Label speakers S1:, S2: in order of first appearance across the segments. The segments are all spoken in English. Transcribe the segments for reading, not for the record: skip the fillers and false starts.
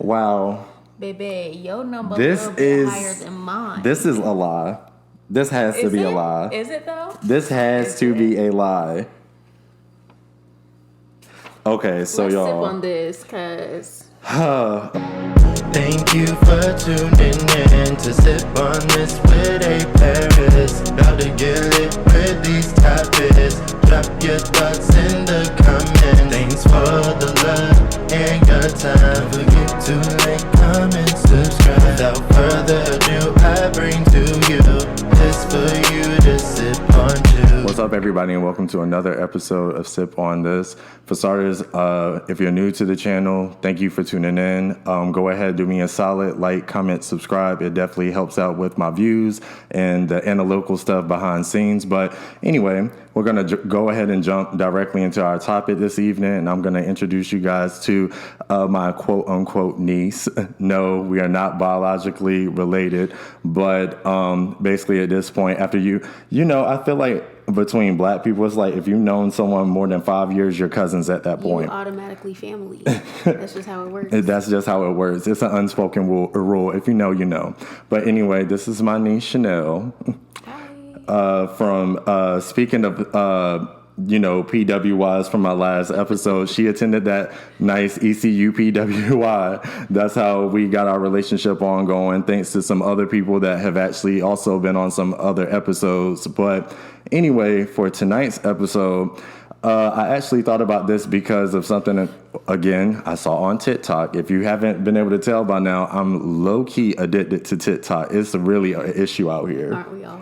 S1: Wow.
S2: Baby, your number
S1: This
S2: a little bit higher than mine.
S1: This is a lie. This has to be a lie.
S2: Is it though?
S1: This has to be a lie. Okay, so
S2: Let's
S1: y'all.
S2: sip on this, cause.
S3: Thank you for tuning in to Sip on This with A Paris. About to get lit with these topics. Drop your thoughts in the comments. Thanks for the love and your time. Don't forget to like, comment, subscribe. Without further ado, I bring to you this for you to sip on too.
S1: What's up, everybody, and welcome to another episode of Sip on This. For starters, if you're new to the channel, thank you for tuning in. Go ahead, do me a solid, like, comment, subscribe. It definitely helps out with my views and the analytical stuff behind scenes. But anyway, we're going to go ahead and jump directly into our topic this evening, and I'm going to introduce you guys to my quote-unquote niece. No, we are not biologically related, but basically at this point, after I feel like between black people, it's like if you've known someone more than 5 years, you're cousins at that point.
S2: You automatically family. That's just how it works.
S1: That's just how it works. It's an unspoken rule. If you know, you know. But anyway, this is my niece Chanel.
S2: Hi.
S1: From speaking of PWIs from my last episode, she attended that nice ECU PWI. That's how we got our relationship ongoing, thanks to some other people that have actually also been on some other episodes. But anyway, for tonight's episode, I actually thought about this because of something, again, I saw on TikTok. If you haven't been able to tell by now, I'm low-key addicted to TikTok. It's really an issue out here.
S2: Aren't we all?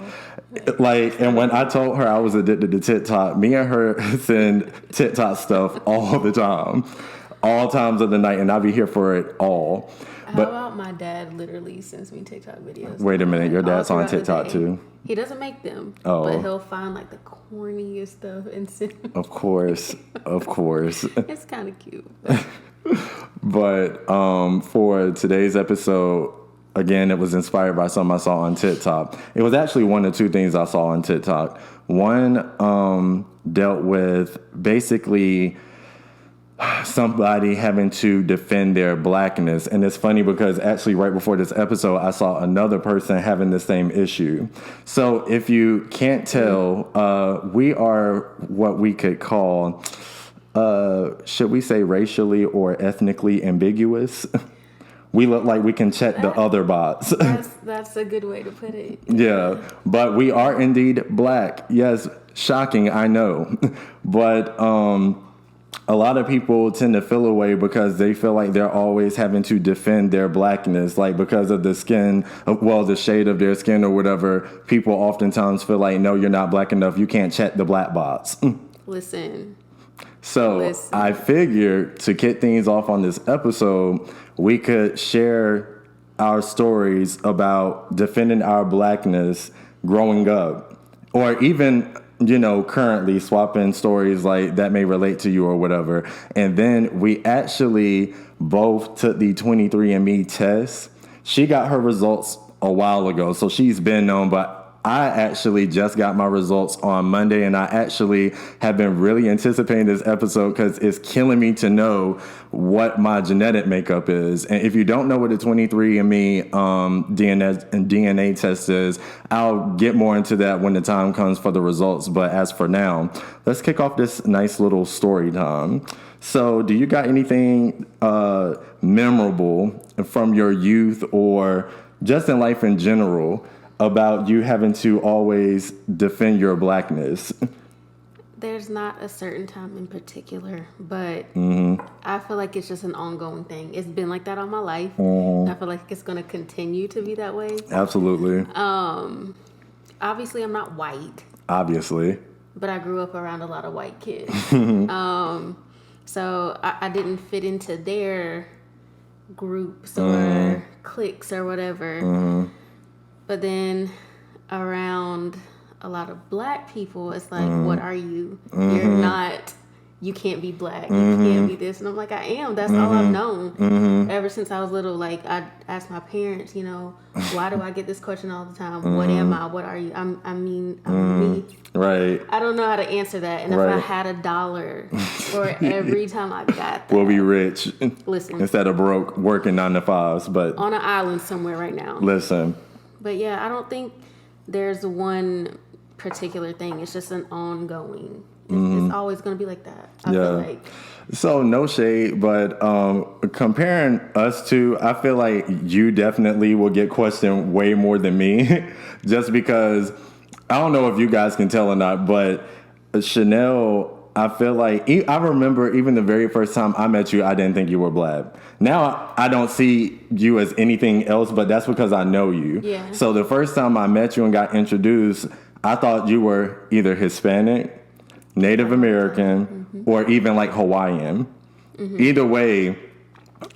S1: And when I told her I was addicted to TikTok, me and her send TikTok stuff all the time, all times of the night, and I'll be here for it all.
S2: How about my dad literally sends me TikTok videos?
S1: Wait a minute, your dad's on TikTok too?
S2: He doesn't make them,
S1: but
S2: he'll find like the corniest stuff and send them.
S1: Of course.
S2: It's kind of cute.
S1: But for today's episode, again, it was inspired by something I saw on TikTok. It was actually one of two things I saw on TikTok. One dealt with basically somebody having to defend their blackness. And it's funny because actually right before this episode, I saw another person having the same issue. So if you can't tell, we are what we could call, should we say racially or ethnically ambiguous? We look like we can check the other box.
S2: That's a good way to put it.
S1: Yeah, but we are indeed black. Yes, shocking, I know. But a lot of people tend to feel away because they feel like they're always having to defend their blackness, like because of the skin, the shade of their skin or whatever. People oftentimes feel like, no, you're not black enough. You can't check the black box.
S2: Listen.
S1: I figured to kick things off on this episode, we could share our stories about defending our blackness growing up, or even, currently swapping stories like that may relate to you or whatever. And then we actually both took the 23andMe test. She got her results a while ago, so she's been known, but I actually just got my results on Monday, and I actually have been really anticipating this episode because it's killing me to know what my genetic makeup is. And if you don't know what the 23andMe DNA test is, I'll get more into that when the time comes for the results. But as for now, let's kick off this nice little story time. So do you got anything memorable from your youth or just in life in general about you having to always defend your blackness?
S2: There's not a certain time in particular, but I feel like it's just an ongoing thing. It's been like that all my life. I feel like it's going to continue to be that way.
S1: Absolutely.
S2: Obviously, I'm not white.
S1: Obviously.
S2: But I grew up around a lot of white kids. So I didn't fit into their groups or cliques or whatever. But then around a lot of black people, it's like, what are you? You're not you can't be black, you can't be this. And I'm like, I am. That's all I've known. Ever since I was little, like, I asked my parents, you know, why do I get this question all the time? What am I? What are you? I'm me.
S1: Right.
S2: I don't know how to answer that. And if I had $1 for every time I got that.
S1: We'll be rich.
S2: Listen.
S1: Instead of broke, working 9 to 5s, but.
S2: On an island somewhere right now.
S1: Listen.
S2: But yeah, I don't think there's one particular thing. It's just an ongoing. It's always going to be like that. I feel like.
S1: So no shade, but comparing us two, I feel like you definitely will get questioned way more than me, just because I don't know if you guys can tell or not, but Chanel, I feel like I remember even the very first time I met you, I didn't think you were black. Now I don't see you as anything else, but that's because I know you.
S2: Yeah.
S1: So the first time I met you and got introduced, I thought you were either Hispanic, Native American, or even like Hawaiian. Either way,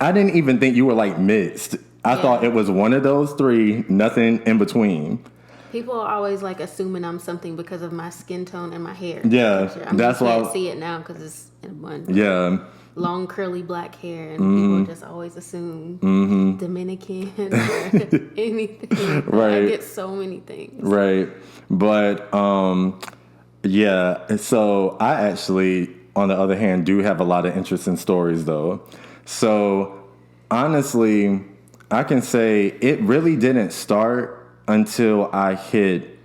S1: I didn't even think you were like mixed. I thought it was one of those three, nothing in between.
S2: People are always like assuming I'm something because of my skin tone and my hair.
S1: Yeah, that's why
S2: you can't see it now because it's in a bun.
S1: Yeah.
S2: Long curly black hair, and people just always assume Dominican or anything.
S1: Right.
S2: I get so many things.
S1: Right. But yeah, so I actually, on the other hand, do have a lot of interesting stories, though. So, honestly, I can say it really didn't start until I hit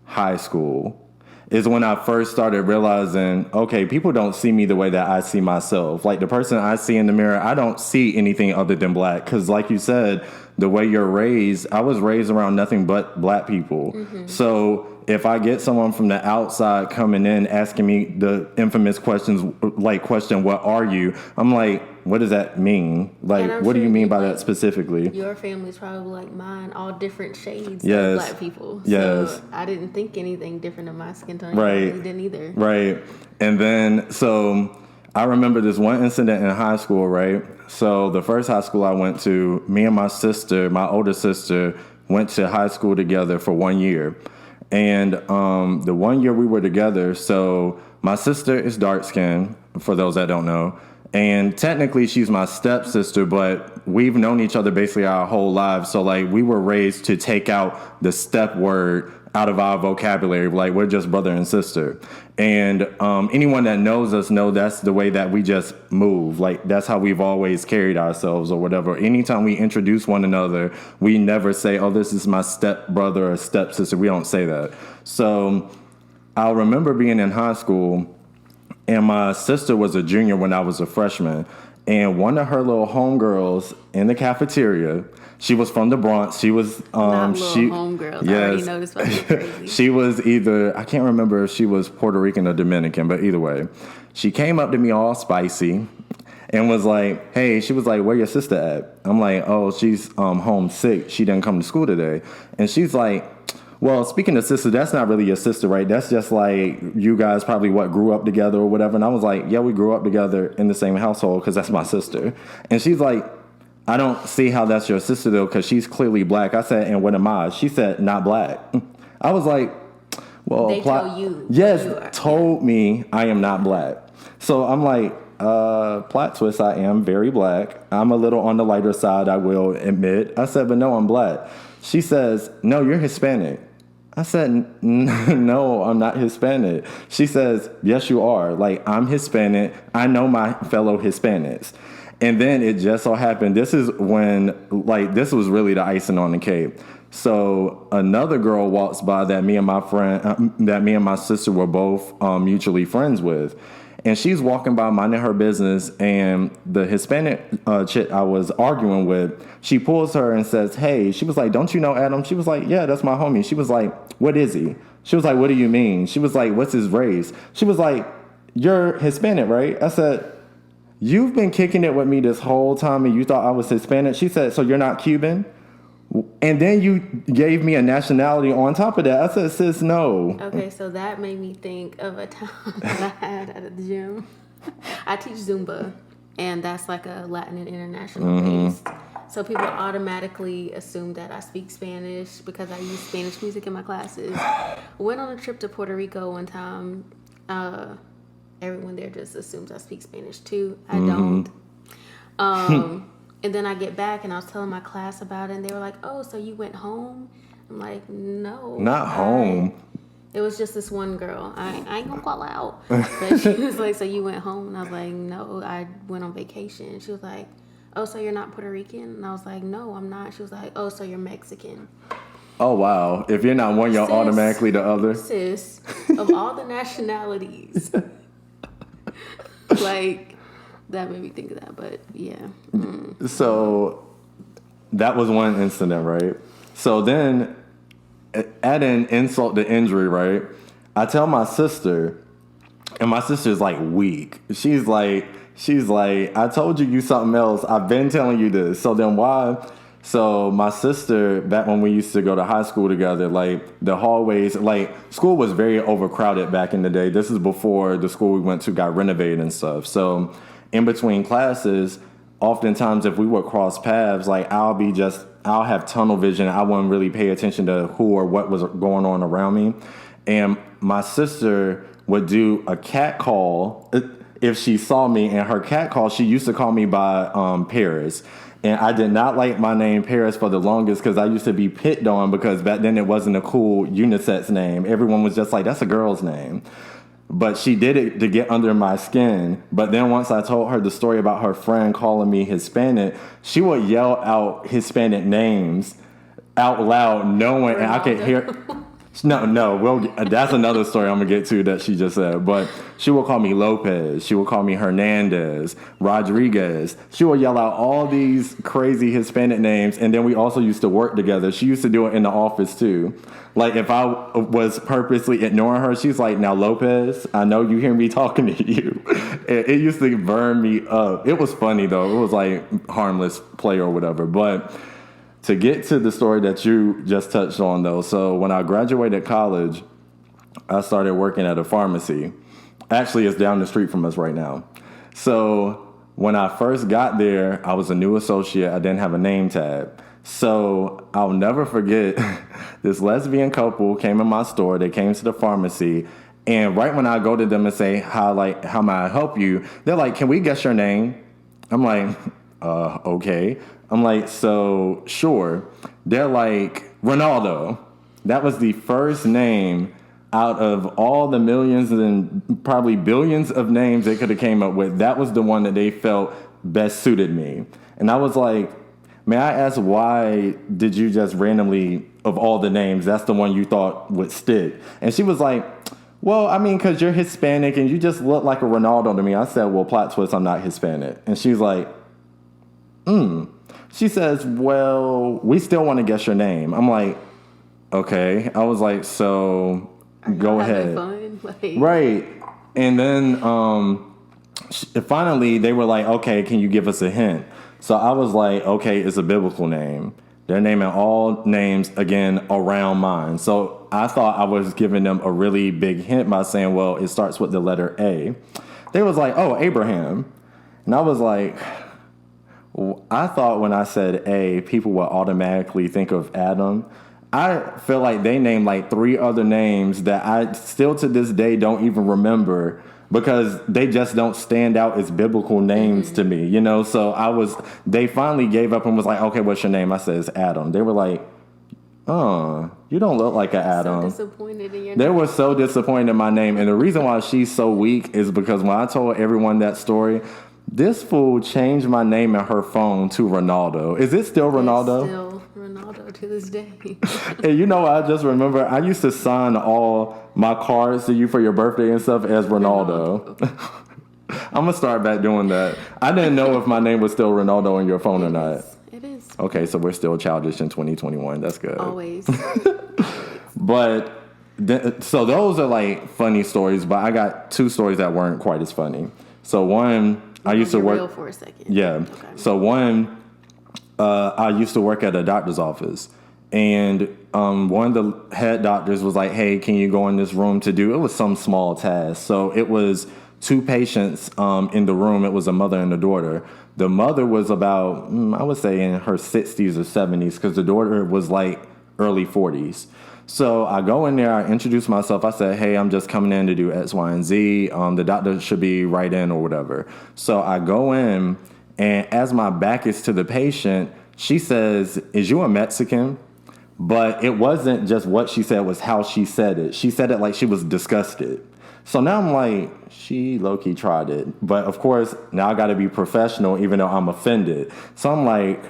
S1: high school. Is when I first started realizing, okay, people don't see me the way that I see myself. Like, the person I see in the mirror, I don't see anything other than black. Because like you said, the way you're raised, I was raised around nothing but black people. So if I get someone from the outside coming in asking me the infamous questions, like question, what are you? I'm like, what does that mean? Like, what do you mean by that specifically?
S2: Your family's probably like mine, all different shades
S1: Yes.
S2: of black people.
S1: Yes.
S2: So I didn't think anything different of my skin tone.
S1: Right.
S2: I really didn't either.
S1: Right. And then, so I remember this one incident in high school, right? So the first high school I went to, me and my sister, my older sister, went to high school together for 1 year. And the 1 year we were together, so my sister is dark skinned, for those that don't know. And technically she's my stepsister, but we've known each other basically our whole lives. So like we were raised to take out the step word out of our vocabulary. Like we're just brother and sister. And anyone that knows us know that's the way that we just move. Like that's how we've always carried ourselves or whatever. Anytime we introduce one another, we never say, oh, this is my step brother or stepsister. We don't say that. So I'll remember being in high school, and my sister was a junior when I was a freshman. And one of her little homegirls in the cafeteria, she was from the Bronx. She was
S2: Not little homegirls.
S1: Yes.
S2: I already know this was crazy.
S1: She was either, I can't remember if she was Puerto Rican or Dominican, but either way, she came up to me all spicy and was like, hey, she was like, where your sister at? I'm like, oh, she's homesick. She didn't come to school today. And she's like, well, speaking of sister, that's not really your sister, right? That's just like you guys probably grew up together or whatever. And I was like, yeah, we grew up together in the same household because that's my sister. And she's like, I don't see how that's your sister, though, because she's clearly black. I said, and what am I? She said, not black. I was like, well,
S2: they tell you.
S1: Yes,
S2: you are.
S1: told me I am not black. So I'm like, plot twist, I am very black. I'm a little on the lighter side, I will admit. I said, but no, I'm black. She says, no, you're Hispanic. I said, no, I'm not Hispanic. She says, yes, you are. Like, I'm Hispanic. I know my fellow Hispanics. And then it just so happened, this is when, like, this was really the icing on the cake. So another girl walks by that me and my sister were both mutually friends with. And she's walking by minding her business, and the Hispanic chick I was arguing with, she pulls her and says, hey, she was like, don't you know Adam? She was like, yeah, that's my homie. She was like, what is he? She was like, what do you mean? She was like, what's his race? She was like, you're Hispanic, right? I said, you've been kicking it with me this whole time and you thought I was Hispanic? She said, so you're not Cuban? And then you gave me a nationality on top of that. I said, sis, no.
S2: Okay, so that made me think of a time that I had at the gym. I teach Zumba, and that's like a Latin and international based. So people automatically assume that I speak Spanish because I use Spanish music in my classes. Went on a trip to Puerto Rico one time. everyone there just assumes I speak Spanish too. I don't. And then I get back and I was telling my class about it, and they were like, "Oh, so you went home?" I'm like, "No,
S1: not home."
S2: It was just this one girl. I ain't gonna call her out, but she was like, "So you went home?" And I was like, "No, I went on vacation." She was like, "Oh, so you're not Puerto Rican?" And I was like, "No, I'm not." She was like, "Oh, so you're Mexican."
S1: Oh wow! If you're not one, you're automatically the other.
S2: Sis, of all the nationalities, like that made me think of that. But yeah.
S1: So that was one incident, right? So then, adding insult to injury, right? I tell my sister, and my sister's like weak. She's like, I told you something else. I've been telling you this. So then why? So my sister, back when we used to go to high school together, like the hallways, like school was very overcrowded back in the day. This is before the school we went to got renovated and stuff. So in between classes, oftentimes if we would cross paths, like I'll have tunnel vision. I wouldn't really pay attention to who or what was going on around me. And my sister would do a cat call if she saw me, and her cat call, she used to call me by Paris. And I did not like my name Paris for the longest because I used to be picked on because back then it wasn't a cool unisex name. Everyone was just like, that's a girl's name. But she did it to get under my skin. But then once I told her the story about her friend calling me Hispanic, she would yell out Hispanic names out loud, knowing, and I could hear... No, that's another story I'm going to get to that she just said. But she will call me Lopez. She will call me Hernandez, Rodriguez. She will yell out all these crazy Hispanic names. And then we also used to work together. She used to do it in the office, too. Like, if I was purposely ignoring her, she's like, now, Lopez, I know you hear me talking to you. It used to burn me up. It was funny, though. It was like harmless play or whatever. But... to get to the story that you just touched on, though, so when I graduated college, I started working at a pharmacy. Actually, it's down the street from us right now. So when I first got there, I was a new associate. I didn't have a name tag. So I'll never forget this lesbian couple came in my store. They came to the pharmacy. And right when I go to them and say, how may I help you? They're like, can we guess your name? I'm like, okay. I'm like, so, sure. They're like, Ronaldo. That was the first name out of all the millions and probably billions of names they could have came up with. That was the one that they felt best suited me. And I was like, may I ask, why did you just randomly, of all the names, that's the one you thought would stick? And she was like, well, I mean, because you're Hispanic and you just look like a Ronaldo to me. I said, well, plot twist, I'm not Hispanic. And she's like, She says, well, we still want to guess your name. I'm like, okay. I was like, so go ahead.
S2: Fun? Like...
S1: right. And then finally they were like, okay, can you give us a hint? So I was like, okay, it's a biblical name. They're naming all names, again, around mine. So I thought I was giving them a really big hint by saying, well, it starts with the letter A. They was like, oh, Abraham. And I was like... I thought when I said A, people would automatically think of Adam. I feel like they named like 3 other names that I still to this day don't even remember because they just don't stand out as biblical names to me, you know? So they finally gave up and was like, okay, what's your name? I said, it's Adam. They were like, oh, you don't look like an Adam.
S2: So disappointed in your
S1: They
S2: name.
S1: were so disappointed in my name. And the reason why she's so weak is because when I told everyone that story, this fool changed my name in her phone to Ronaldo. Is it still Ronaldo?
S2: It's still Ronaldo to this day.
S1: And you know, I just remember I used to sign all my cards to you for your birthday and stuff as Ronaldo. I'm going to start back doing that. I didn't know if my name was still Ronaldo in your phone or not.
S2: It is.
S1: Okay, so we're still childish in 2021. That's good.
S2: Always.
S1: But, so those are like funny stories, but I got 2 stories that weren't quite as funny. So one... I used to work
S2: real for a second.
S1: Yeah.
S2: Okay.
S1: So one, I used to work at a doctor's office, and one of the head doctors was like, "Hey, can you go in this room to do?" It was some small task. So it was 2 patients in the room. It was a mother and a daughter. The mother was about, I would say, in her 60s or 70s, because the daughter was like early 40s. So I go in there, I introduce myself. I said, hey, I'm just coming in to do X, Y, and Z. The doctor should be right in or whatever. So I go in, and as my back is to the patient, she says, is you a Mexican? But it wasn't just what she said, was how she said it. She said it like she was disgusted. So now I'm like, she low-key tried it. But of course, now I got to be professional even though I'm offended. So I'm like,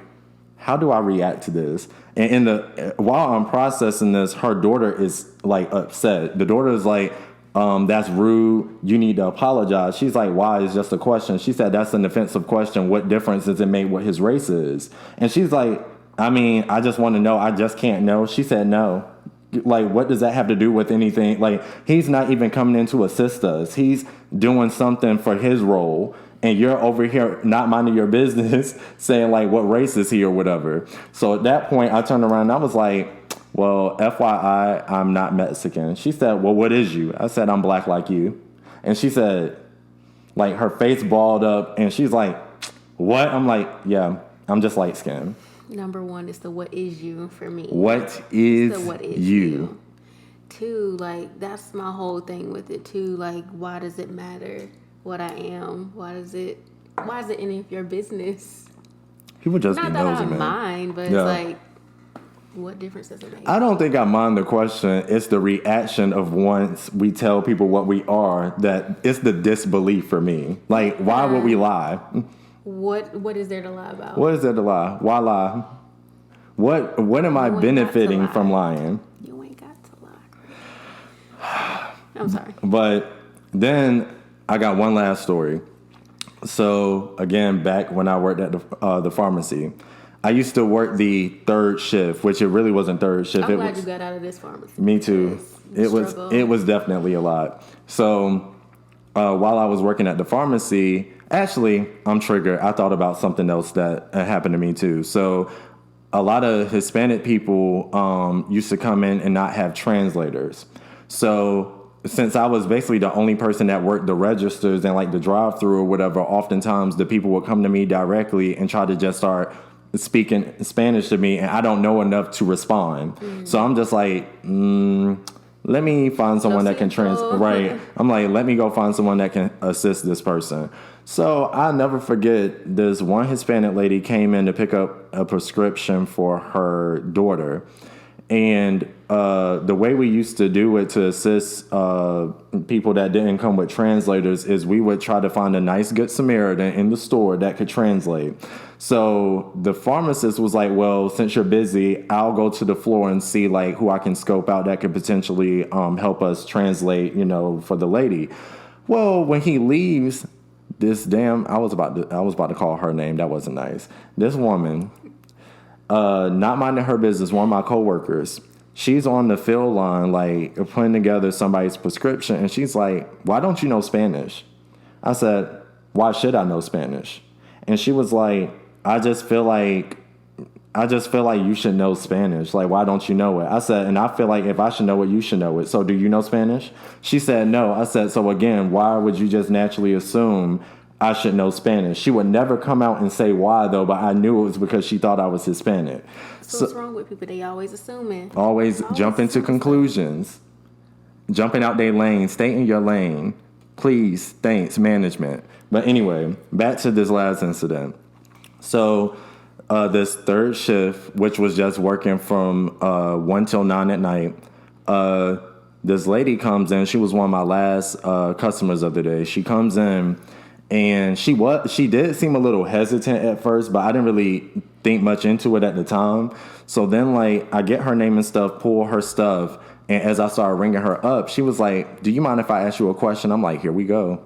S1: how do I react to this? And while I'm processing this, her daughter is like upset. The daughter is like, that's rude. You need to apologize. She's like, why? It's just a question. She said, that's an offensive question. What difference does it make what his race is? And she's like, I mean, I just want to know. I just can't know. She said, no. Like, what does that have to do with anything? Like, he's not even coming in to assist us. He's doing something for his role. And you're over here not minding your business saying, like, what race is he or whatever. So at that point, I turned around and I was like, well, FYI, I'm not Mexican. She said, well, what is you? I said, I'm black like you. And she said, like, her face balled up. And she's like, what? I'm like, yeah, I'm just light skinned.
S2: Number one is the what is you for me.
S1: What is you?
S2: Two, like, that's my whole thing with it too. Like, why does it matter what I am? Why is it any of your business?
S1: People just
S2: not
S1: be
S2: that
S1: nosy,
S2: I
S1: man.
S2: mind, but
S1: Yeah.
S2: it's like, what difference does it make?
S1: I don't think I mind the question. It's the reaction of once we tell people what we are that it's the disbelief for me. Like, why would we lie?
S2: What is there to lie about?
S1: What is there to lie? Why lie? What am I benefiting from lying?
S2: You ain't got to lie. I'm sorry.
S1: But then I got one last story. So again, back when I worked at the pharmacy, I used to work the third shift, which it really wasn't third shift.
S2: I'm glad you got out of this pharmacy.
S1: Me too. It was definitely a lot. So while I was working at the pharmacy, actually, I'm triggered. I thought about something else that happened to me too. So a lot of Hispanic people used to come in and not have translators. So since I was basically the only person that worked the registers and like the drive-through or whatever, oftentimes the people would come to me directly and try to just start speaking Spanish to me, and I don't know enough to respond. So I'm just like, let me find someone that can right. I'm like, let me go find someone that can assist this person. So I'll never forget this one Hispanic lady came in to pick up a prescription for her daughter. And the way we used to do it to assist people that didn't come with translators is we would try to find a nice good Samaritan in the store that could translate. So the pharmacist was like, well, since you're busy, I'll go to the floor and see like who I can scope out that could potentially help us translate, for the lady. Well, when he leaves, I was about to call her name. That wasn't nice. This woman, not minding her business, one of my coworkers, she's on the fill line, like putting together somebody's prescription. And she's like, why don't you know Spanish? I said, why should I know Spanish? And she was like, I just feel like you should know Spanish. Like, why don't you know it? I said, and I feel like if I should know it, you should know it. So do you know Spanish? She said, no. I said, so again, why would you just naturally assume I should know Spanish? She would never come out and say why, though, but I knew it was because she thought I was Hispanic.
S2: So what's wrong with people? They always assuming.
S1: Always jump into conclusions. Jumping out their lane. Stay in your lane. Please, thanks, management. But anyway, back to this last incident. So this third shift, which was just working from 1 till 9 at night, this lady comes in. She was one of my last customers of the day. She comes in, and she did seem a little hesitant at first, but I didn't really think much into it at the time. So then, like, I get her name and stuff, pull her stuff, and as I started ringing her up, she was like, do you mind if I ask you a question? I'm like, here we go.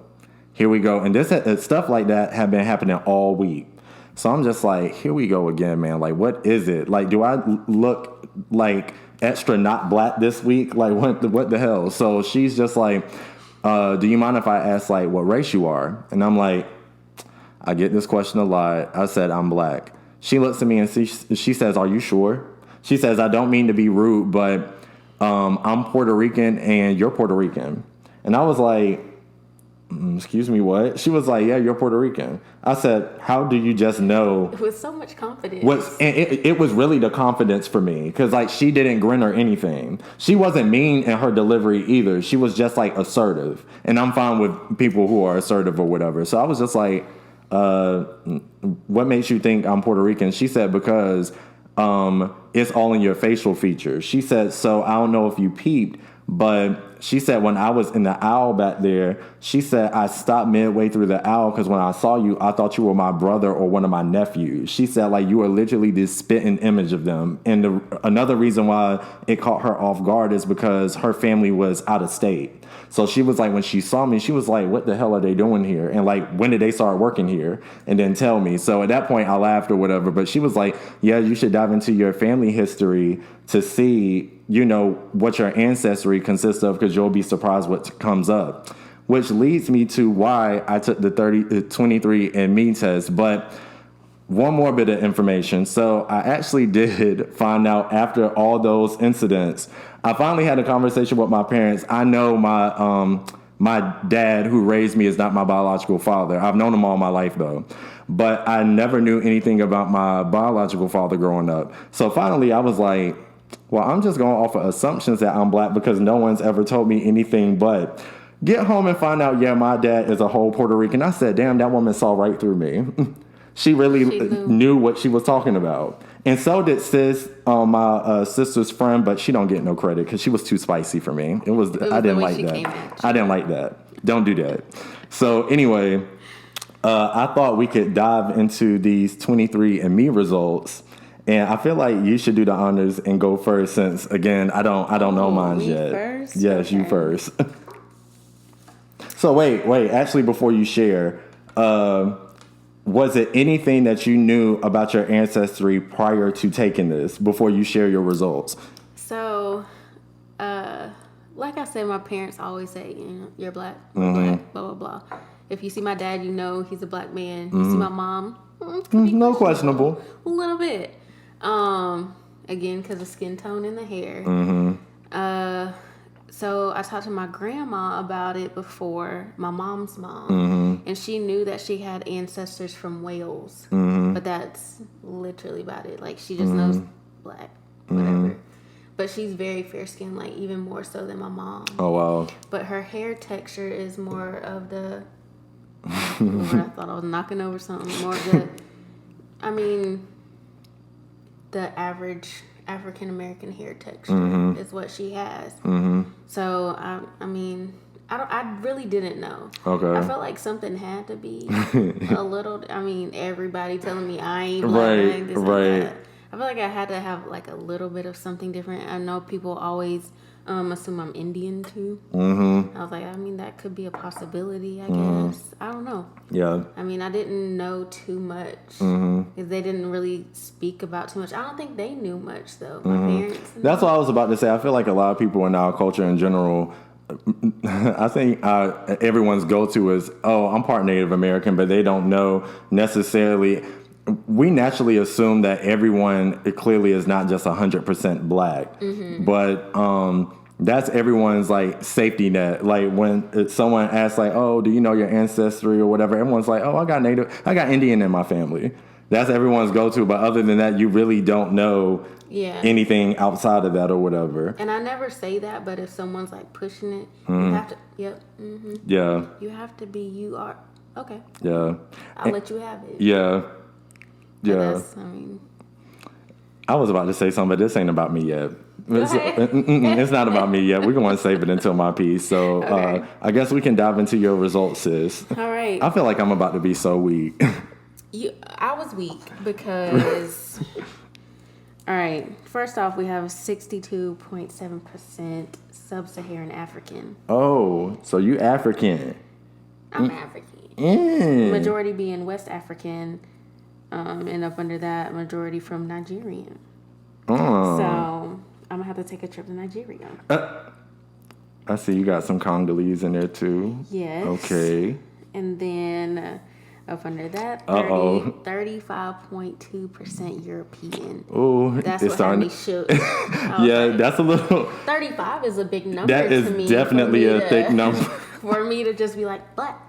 S1: And this stuff like that had been happening all week. So I'm just like, here we go again, man. Like, what is it? Like, do I look like extra not black this week? Like, what the hell? So she's just like, do you mind if I ask, like, what race you are? And I'm like, I get this question a lot. I said, I'm black. She looks at me and she says, are you sure? She says, I don't mean to be rude, but I'm Puerto Rican and you're Puerto Rican. And I was like, excuse me, what? She was like, yeah, you're Puerto Rican. I said, how do you just know?
S2: With so much confidence.
S1: And it was really the confidence for me, because like she didn't grin or anything. She wasn't mean in her delivery either. She was just like assertive, and I'm fine with people who are assertive or whatever. So I was just like, what makes you think I'm Puerto Rican? She said, because it's all in your facial features. She said, so I don't know if you peeped, but she said when I was in the aisle back there, she said I stopped midway through the aisle because when I saw you, I thought you were my brother or one of my nephews. She said like you were literally this spitting image of them. And another reason why it caught her off guard is because her family was out of state. So she was like, when she saw me, she was like, what the hell are they doing here? And like, when did they start working here? And then tell me. So at that point I laughed or whatever, but she was like, yeah, you should dive into your family history to see, you know, what your ancestry consists of, because you'll be surprised what comes up. Which leads me to why I took the 23andMe test. But one more bit of information. So I actually did find out after all those incidents, I finally had a conversation with my parents. I know my dad who raised me is not my biological father. I've known him all my life though. But I never knew anything about my biological father growing up. So finally I was like, well, I'm just going off of assumptions that I'm black because no one's ever told me anything but. Get home and find out, yeah, my dad is a whole Puerto Rican. I said, damn, that woman saw right through me. She really knew what she was talking about. And so did sis, my sister's friend, but she don't get no credit because she was too spicy for me. I didn't like that. I didn't like that. Don't do that. So anyway, I thought we could dive into these 23andMe results. And I feel like you should do the honors and go first, since again I don't know mine yet.
S2: First?
S1: Yes,
S2: okay.
S1: You first. So wait. Actually, before you share, was it anything that you knew about your ancestry prior to taking this? Before you share your results.
S2: So, like I said, my parents always say, you know, you're black, black, blah blah blah. If you see my dad, you know he's a black man. You see my mom,
S1: No questionable.
S2: A little bit. Again, because of skin tone and the hair. So I talked to my grandma about it before, my mom's mom, and she knew that she had ancestors from Wales, but that's literally about it. Like, she just knows black, whatever. But she's very fair skinned, like even more so than my mom.
S1: Oh wow!
S2: But her hair texture is more of the. Lord, I thought I was knocking over something. More of the. I mean, the average African American hair texture is what she has. So I mean, I really didn't know. Okay. I felt like something had to be a little. I mean, everybody telling me I ain't black, right. I feel like I had to have like a little bit of something different. I know people always assume I'm Indian too. I was like, I mean, that could be a possibility, I guess. I don't know. Yeah. I mean, I didn't know too much because they didn't really speak about too much. I don't think they knew much though. My parents.
S1: That's what I was about to say. I feel like a lot of people in our culture in general, I think everyone's go-to is, oh, I'm part Native American, but they don't know necessarily. We naturally assume that everyone clearly is not just 100% black, but that's everyone's like safety net. Like when someone asks like, oh, do you know your ancestry or whatever? Everyone's like, oh, I got Indian in my family. That's everyone's go-to. But other than that, you really don't know anything outside of that or whatever.
S2: And I never say that, but if someone's like pushing it, you have to, yeah, you have to be, you are, okay. Yeah. I'll let you have it.
S1: Yeah.
S2: Yeah.
S1: I was about to say something, but this ain't about me yet. It's not about me yet. We're going to save it until my piece. So okay. I guess we can dive into your results, sis.
S2: All right.
S1: I feel like I'm about to be so weak.
S2: I was weak because... All right. First off, we have 62.7% sub-Saharan African.
S1: Oh, so you African.
S2: I'm African. Majority being West African. And up under that, majority from Nigerian. Oh. So I'm gonna have to take a trip to Nigeria.
S1: I see you got some Congolese in there too. Yes. Okay.
S2: And then up under that, 35.2% European. Oh, that's what had me shook.
S1: Yeah, like, that's a little.
S2: 35 is a big number.
S1: That is
S2: to me
S1: definitely a thick number.
S2: for me to just be like black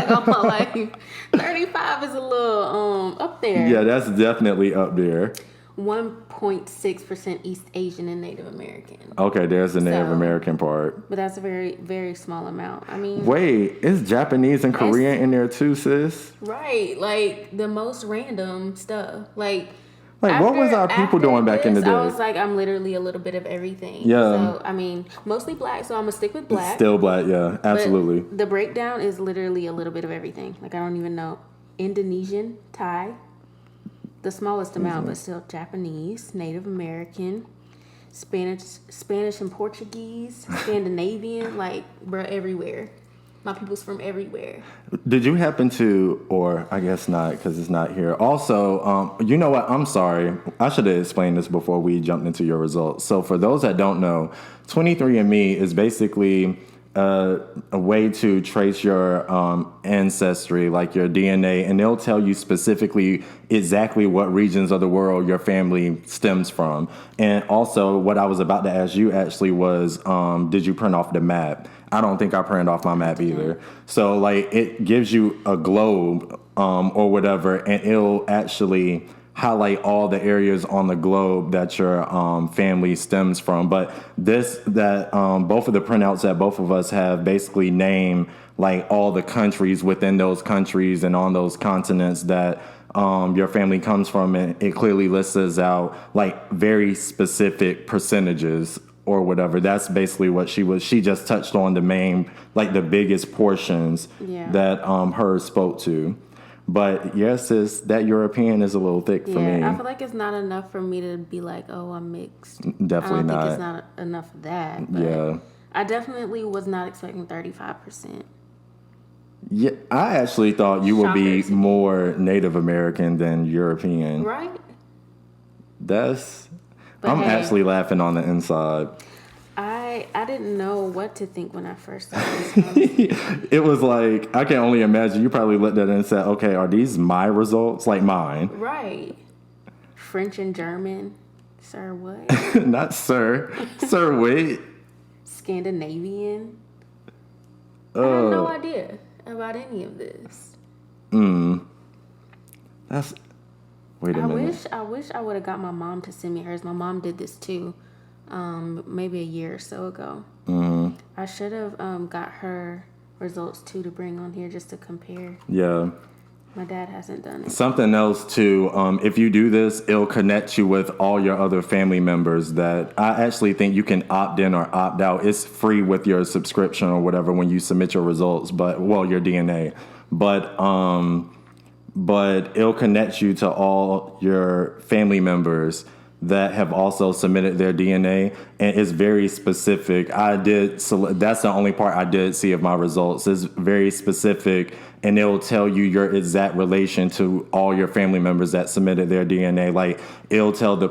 S2: all my life. 35 is a little up there.
S1: Yeah, that's definitely up there.
S2: 1.6% East Asian and Native American.
S1: Okay, there's the Native American part.
S2: But that's a very, very small amount. I mean...
S1: Wait, is Japanese and Korean in there too, sis?
S2: Right. Like, the most random stuff. Like
S1: what was our people doing back in the day?
S2: I was like, I'm literally a little bit of everything.
S1: Yeah.
S2: So, I mean, mostly black, so I'm going to stick with black.
S1: Still black, yeah. Absolutely.
S2: But the breakdown is literally a little bit of everything. Like, I don't even know. Indonesian, Thai... the smallest amount, but still Japanese, Native American, Spanish and Portuguese, Scandinavian, like, bruh, everywhere. My people's from everywhere.
S1: Did you happen to, or I guess not, because it's not here. Also, you know what? I'm sorry. I should have explained this before we jumped into your results. So for those that don't know, 23andMe is basically a way to trace your ancestry, like your DNA, and they'll tell you specifically exactly what regions of the world your family stems from. And also, what I was about to ask you actually was, did you print off the map? I don't think I printed off my map either. So, like, it gives you a globe or whatever, and it'll actually highlight all the areas on the globe that your family stems from. But both of the printouts that both of us have basically name like all the countries within those countries and on those continents that your family comes from, and it clearly lists out like very specific percentages or whatever. That's basically what she just touched on the main, like the biggest portions that hers spoke to. But yes, sis, that European is a little thick for me.
S2: I feel like it's not enough for me to be like, oh, I'm mixed.
S1: Definitely not.
S2: I don't think it's not enough of that. But
S1: yeah.
S2: I definitely was not expecting 35%.
S1: Yeah, I actually thought you would be more Native American than European.
S2: Right?
S1: I'm actually laughing on the inside.
S2: I didn't know what to think when I first saw this.
S1: It was like, I can only imagine you probably looked at it and said, okay, are these my results? Like mine.
S2: Right. French and German. Sir, what?
S1: Not sir. Sir, wait.
S2: Scandinavian. I had no idea about any of this.
S1: Wait a minute.
S2: I wish I would have got my mom to send me hers. My mom did this too. Maybe a year or so ago.
S1: Mm-hmm.
S2: I should have got her results too to bring on here just to compare.
S1: Yeah.
S2: My dad hasn't done it.
S1: Something else too, if you do this, it'll connect you with all your other family members that I actually think you can opt in or opt out. It's free with your subscription or whatever when you submit your results, your DNA. But it'll connect you to all your family members that have also submitted their DNA, and it's very specific. That's the only part I did see of my results. It's very specific, and it'll tell you your exact relation to all your family members that submitted their DNA. Like, it'll tell the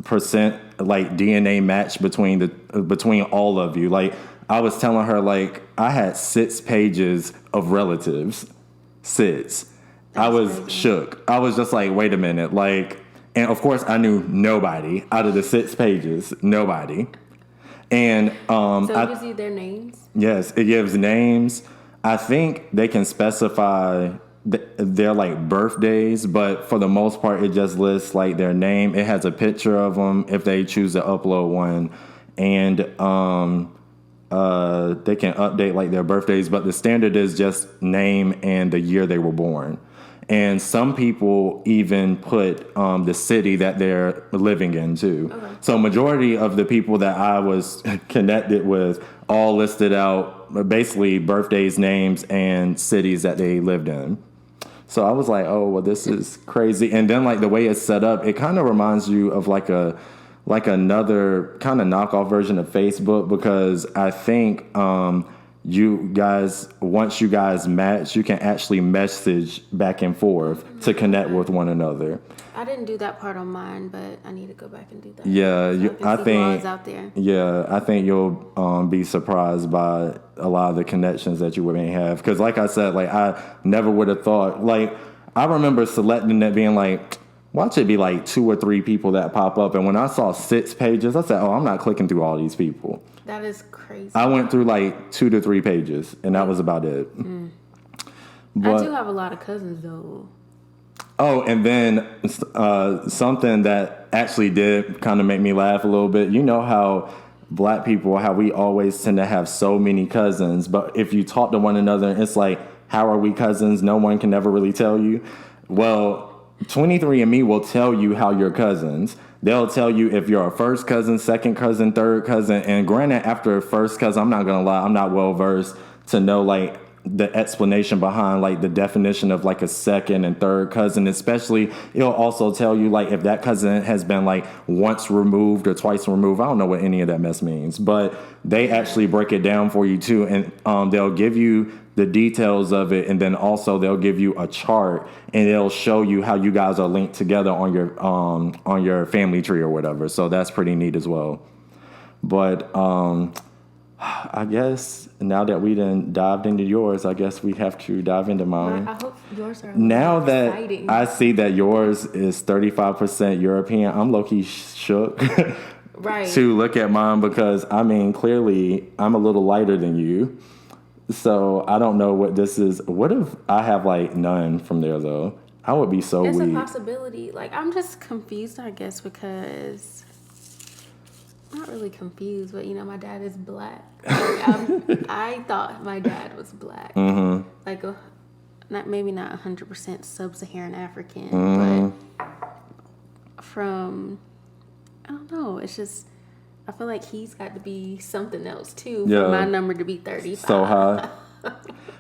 S1: percent, like, DNA match between all of you. Like, I was telling her, like, I had 6 pages of relatives. 6. I was crazy. Shook. I was just like, wait a minute, like. And of course, I knew nobody out of the 6 pages. Nobody. And
S2: so it gives you their names?
S1: Yes, it gives names. I think they can specify their like birthdays, but for the most part, it just lists like their name. It has a picture of them if they choose to upload one, and they can update like their birthdays. But the standard is just name and the year they were born. And some people even put the city that they're living in too. Okay. So majority of the people that I was connected with all listed out basically birthdays, names, and cities that they lived in. So I was like, oh, well, this is crazy. And then like the way it's set up, it kind of reminds you of like another kind of knockoff version of Facebook, because I think you guys, once you guys match, you can actually message back and forth to connect with one another.
S2: I didn't do that part on mine, but I need to go back and do that.
S1: Yeah,
S2: so I think out there.
S1: Yeah, I think you'll be surprised by a lot of the connections that you may have. Because, like I said, like I never would have thought. Like I remember selecting it, being like, watch it be like 2 or 3 people that pop up. And when I saw 6 pages, I said, oh, I'm not clicking through all these people.
S2: That is crazy.
S1: I went through like 2 to 3 pages, and that was about it. But,
S2: I do have a lot of cousins, though.
S1: Oh, and then something that actually did kind of make me laugh a little bit. You know how black people, how we always tend to have so many cousins, but if you talk to one another, it's like, how are we cousins? No one can ever really tell you. Well, 23andMe will tell you how you're cousins. They'll tell you if you're a first cousin, second cousin, third cousin. And granted, after a first cousin, I'm not going to lie, I'm not well versed to know like the explanation behind like the definition of like a second and third cousin. Especially, it'll also tell you like if that cousin has been like once removed or twice removed. I don't know what any of that mess means, but they actually break it down for you too. And they'll give you the details of it, and then also they'll give you a chart, and it'll show you how you guys are linked together on your family tree or whatever. So that's pretty neat as well. But I guess now that we done dived into yours, I guess we have to dive into mine.
S2: I hope yours are
S1: now that
S2: exciting.
S1: I see that yours is 35% European, I'm low-key shook
S2: right.
S1: to look at mine, because I mean, clearly I'm a little lighter than you. So I don't know what this is. What if I have like none from there though? I would be so
S2: It's
S1: weak.
S2: a possibility. Like, I'm just confused, I guess, because I'm not really confused, but you know, my dad is black. Like, I thought my dad was black.
S1: Mm-hmm.
S2: Like, maybe not 100% sub-Saharan African, but from, I don't know. It's just, I feel like he's got to be something else too for my number to be 35.
S1: So high.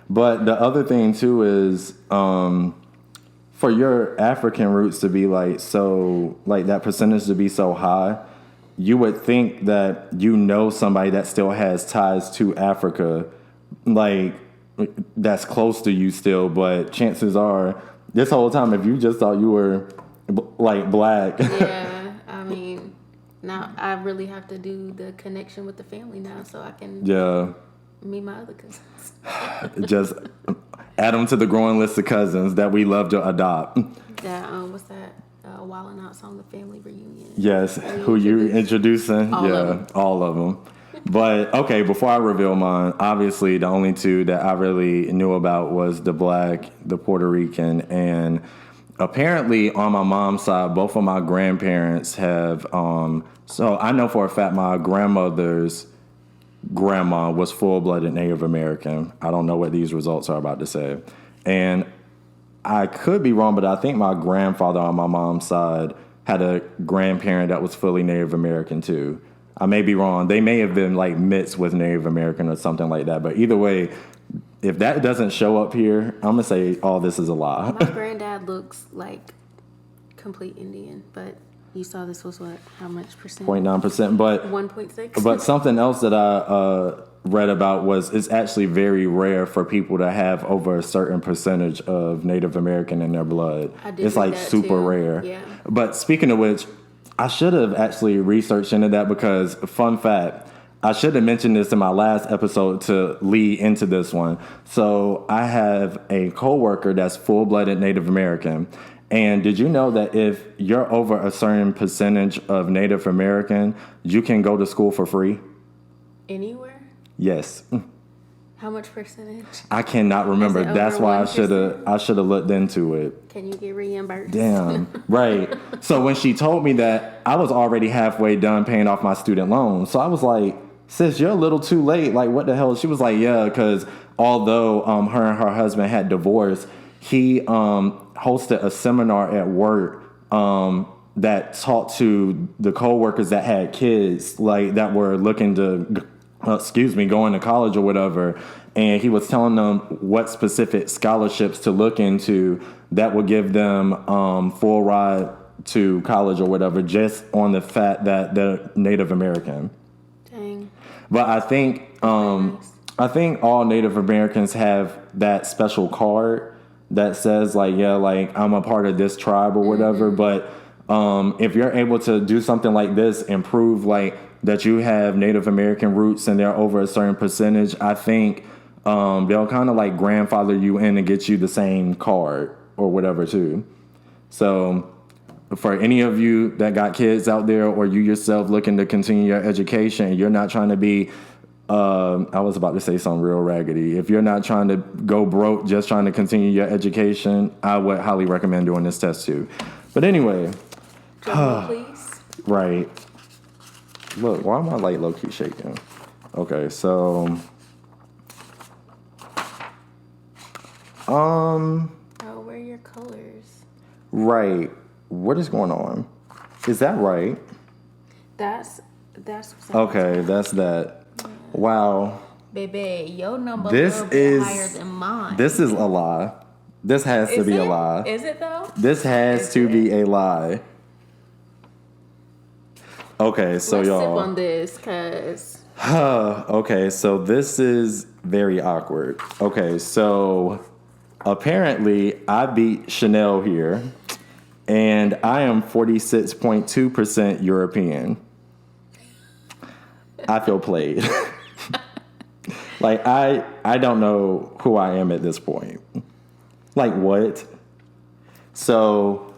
S1: But the other thing too is, for your African roots to be like so, like that percentage to be so high, you would think that you know somebody that still has ties to Africa, like that's close to you still. But chances are, this whole time, if you just thought you were like black,
S2: yeah, I mean. Now I really have to do the connection with the family now, so I can meet my other cousins.
S1: Just add them to the growing list of cousins that we love to adopt.
S2: That what's that? Wildin' Out song, The Family Reunion.
S1: Yes, who you introducing? All of them. But okay, before I reveal mine, obviously the only 2 that I really knew about was the black, the Puerto Rican, and apparently on my mom's side, both of my grandparents have. So I know for a fact my grandmother's grandma was full-blooded Native American. I don't know what these results are about to say. And I could be wrong, but I think my grandfather on my mom's side had a grandparent that was fully Native American too. I may be wrong. They may have been like mixed with Native American or something like that. But either way, if that doesn't show up here, I'm going to say all this is a lie.
S2: My granddad looks like complete Indian, but you saw this was what? How much percent?
S1: 0.9%. But
S2: 1.6.
S1: But something else that I read about was it's actually very rare for people to have over a certain percentage of Native American in their blood. It's like super
S2: too.
S1: rare.
S2: Yeah.
S1: But speaking of which, I should have actually researched into that, because fun fact, I should have mentioned this in my last episode to lead into this one. So I have a coworker that's full-blooded Native American. And did you know that if you're over a certain percentage of Native American, you can go to school for free?
S2: Anywhere?
S1: Yes.
S2: How much percentage?
S1: I cannot remember.
S2: Is it
S1: That's
S2: over
S1: why
S2: 1%?
S1: I should have looked into it.
S2: Can you get reimbursed?
S1: Damn. Right. So when she told me that, I was already halfway done paying off my student loan. So I was like, sis, you're a little too late. Like, what the hell? She was like, yeah, because although her and her husband had divorced, he hosted a seminar at work that taught to the coworkers that had kids, like that were looking to, go into college or whatever. And he was telling them what specific scholarships to look into that would give them full ride to college or whatever, just on the fact that they're Native American.
S2: Dang.
S1: But I think all Native Americans have that special card that says like, yeah, like I'm a part of this tribe or whatever. But if you're able to do something like this and prove like that you have Native American roots and they're over a certain percentage, I think they'll kind of like grandfather you in and get you the same card or whatever too. So for any of you that got kids out there, or you yourself looking to continue your education, and you're not trying to be, I was about to say something real raggedy. If you're not trying to go broke, just trying to continue your education, I would highly recommend doing this test too. But anyway.
S2: Please.
S1: Right. Look, why am I like low-key shaking? Okay, so.
S2: Oh, where are your colors?
S1: Right. What is going on? Is that right?
S2: That's
S1: okay. That's that. Yeah. Wow.
S2: Baby, your number
S1: this is
S2: higher than mine.
S1: This is a lie. This has to be a lie.
S2: Is it though?
S1: This has to be a lie. Okay, so
S2: Let's
S1: y'all.
S2: sip on this, cause.
S1: Okay, so this is very awkward. Okay, so apparently I beat Chanel here, and I am 46.2% European. I feel played. Like I don't know who I am at this point. Like what? So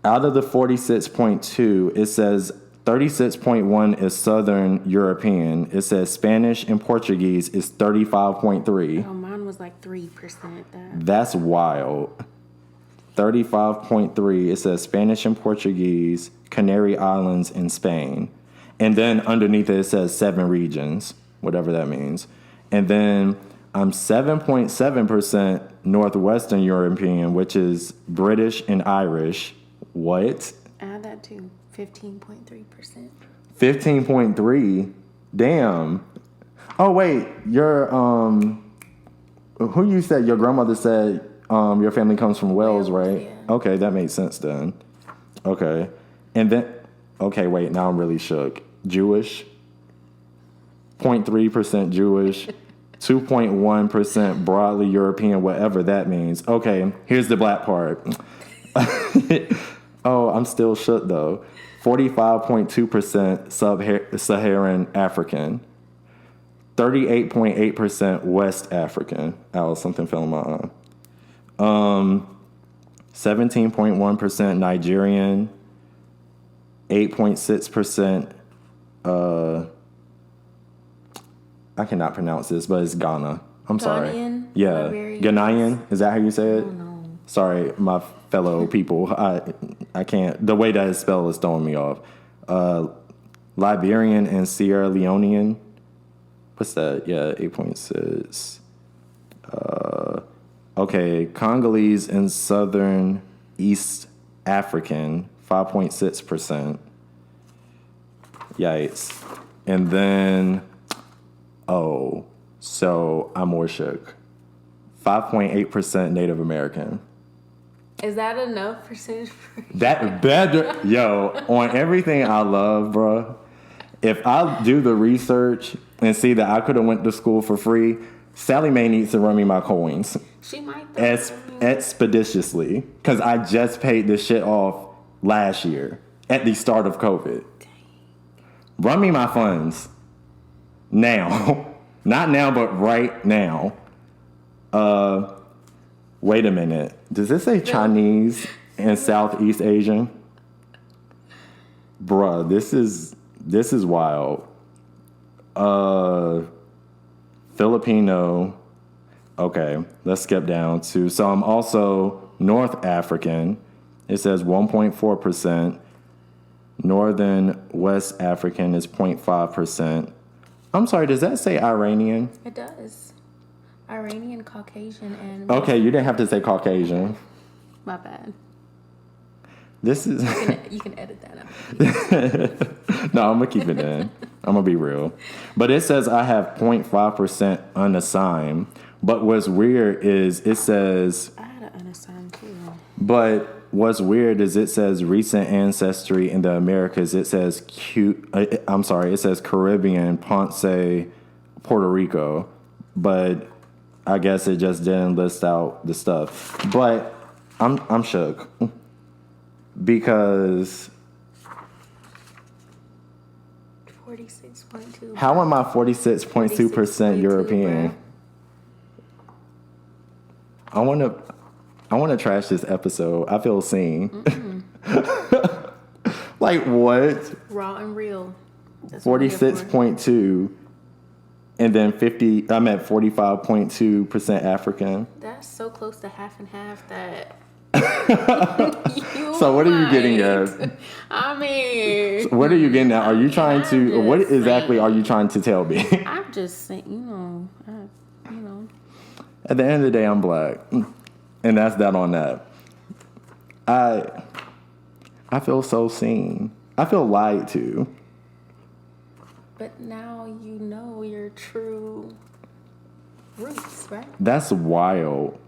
S1: out of the 46.2, it says 36.1 is Southern European. It says Spanish and Portuguese is 35.3.
S2: Oh, mine was like 3%.
S1: That's wild. 35.3. It says Spanish and Portuguese, Canary Islands, and Spain. And then underneath it says 7 regions, whatever that means. And then I'm 7.7% Northwestern European, which is British and Irish. What?
S2: Add that to 15.3%.
S1: 15.3? Damn. Oh, wait. You're, who you said, your grandmother said your family comes from Wales, right?
S2: Yeah.
S1: Okay, that makes sense then. Okay. And then, okay, wait, now I'm really shook. Jewish? 0.3% Jewish. 2.1% broadly European, whatever that means. Okay, here's the black part. Oh, I'm still shook though. 45.2% Sub-Saharan African. 38.8% West African. Oh, something fell in my eye. 17.1% Nigerian. 8.6%. I cannot pronounce this, but it's Ghana. I'm sorry.
S2: Ghanaian?
S1: Yeah,
S2: Liberian?
S1: Ghanaian. Is that how you say it?
S2: Oh, no.
S1: Sorry, my fellow people. I can't. The way that it's spelled is throwing me off. Liberian and Sierra Leonean. What's that? Yeah, 8.6. Okay, Congolese and Southern East African, 5.6%. Yikes. And then, oh, so I'm more shook. 5.8% Native American.
S2: Is that enough percentage for you?
S1: That better, yo, on everything I love, bro. If I do the research and see that I could have went to school for free, Sally Mae needs to run me my coins.
S2: She might.
S1: Expeditiously. Because I just paid this shit off last year at the start of COVID. Dang. Run me my funds. Now. Not now, but right now. Wait a minute. Does this say Chinese and Southeast Asian? Bruh, this is wild. Filipino. Okay, let's skip down to. So I'm also North African. It says 1.4%. Northern West African is 0.5%. I'm sorry, does that say Iranian?
S2: It does. Iranian, Caucasian, and...
S1: Okay, you didn't have to say Caucasian.
S2: My bad.
S1: This is...
S2: You can edit that out.
S1: No, I'm going to keep it in. I'm going to be real. But it says I have 0.5% unassigned. But what's weird is it says...
S2: I had an unassigned too.
S1: But what's weird is it says recent ancestry in the Americas. It says it says Caribbean, Ponce, Puerto Rico. But I guess it just didn't list out the stuff. But I'm shook. Because
S2: 46.2.
S1: how am I 46.2% European? I want to trash this episode. I feel seen. Like what?
S2: Raw and real. That's what we're here for.
S1: 46.2, and then 50. I'm at 45.2% African.
S2: That's so close to half and half that.
S1: So what are you getting at?
S2: I mean,
S1: What are you getting at? Are you trying to? What exactly are you trying to tell me?
S2: I'm just saying,
S1: At the end of the day, I'm black, and that's that on that. I feel so seen. I feel lied to.
S2: But now you know your true roots, right?
S1: That's wild.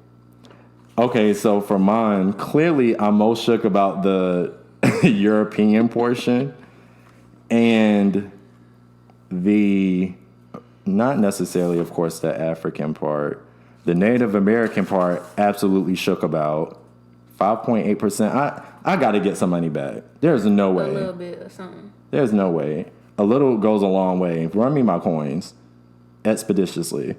S1: Okay, so for mine, clearly I'm most shook about the European portion and the, not necessarily, of course, the African part. The Native American part, absolutely shook about. 5.8%. I got to get some money back. There's no way.
S2: A little bit or something.
S1: There's no way. A little goes a long way. Run me my coins expeditiously.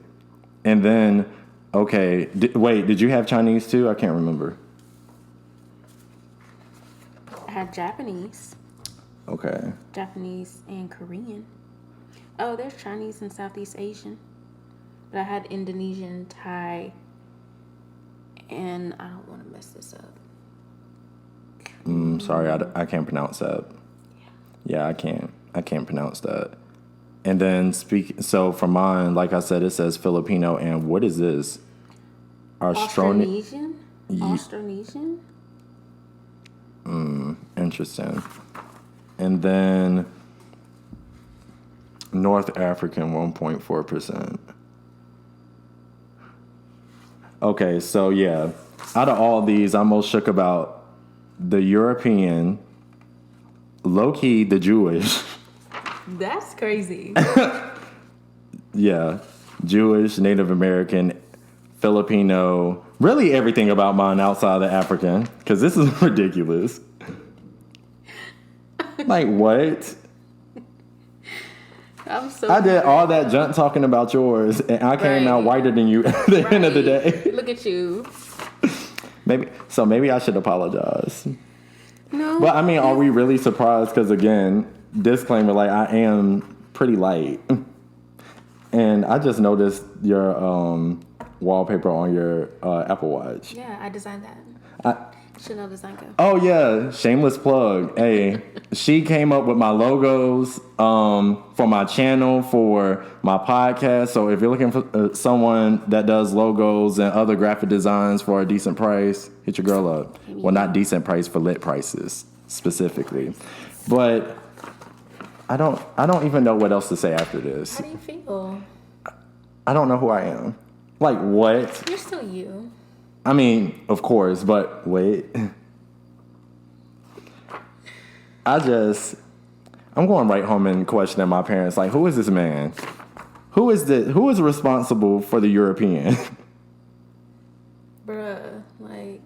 S1: And then, okay, wait, did you have Chinese too? I can't remember.
S2: I had Japanese.
S1: Okay.
S2: Japanese and Korean. Oh, there's Chinese and Southeast Asian. But I had Indonesian, Thai, and I don't want to mess this up.
S1: Sorry, I can't pronounce that. Yeah, I can't pronounce that. And then so for mine, like I said, it says Filipino, and what is this?
S2: Austronesian? Austronesian?
S1: Interesting. And then North African, 1.4%. Okay, so yeah, out of all these, I'm most shook about the European, low-key the Jewish.
S2: That's crazy.
S1: Yeah, Jewish, Native American, Filipino, really everything about mine outside of the African, because this is ridiculous. Like, what? I did all that junk talking about yours, and I came out whiter than you at the end of the day.
S2: Look at you.
S1: Maybe I should apologize.
S2: No.
S1: But I mean, are we really surprised? Because again, disclaimer, like I am pretty light. And I just noticed your wallpaper on your Apple Watch.
S2: Yeah, I designed that. Chanel Design Co.
S1: Oh yeah, shameless plug. Hey, she came up with my logos for my channel, for my podcast. So if you're looking for someone that does logos and other graphic designs for a decent price, hit your girl up. Well, not decent price, for lit prices specifically. But I don't even know what else to say after this.
S2: How do you feel?
S1: I don't know who I am. Like what?
S2: You're still you.
S1: I mean, of course, but wait. I'm going right home and questioning my parents, like, who is this man? Who is responsible for the European?
S2: Bruh, like.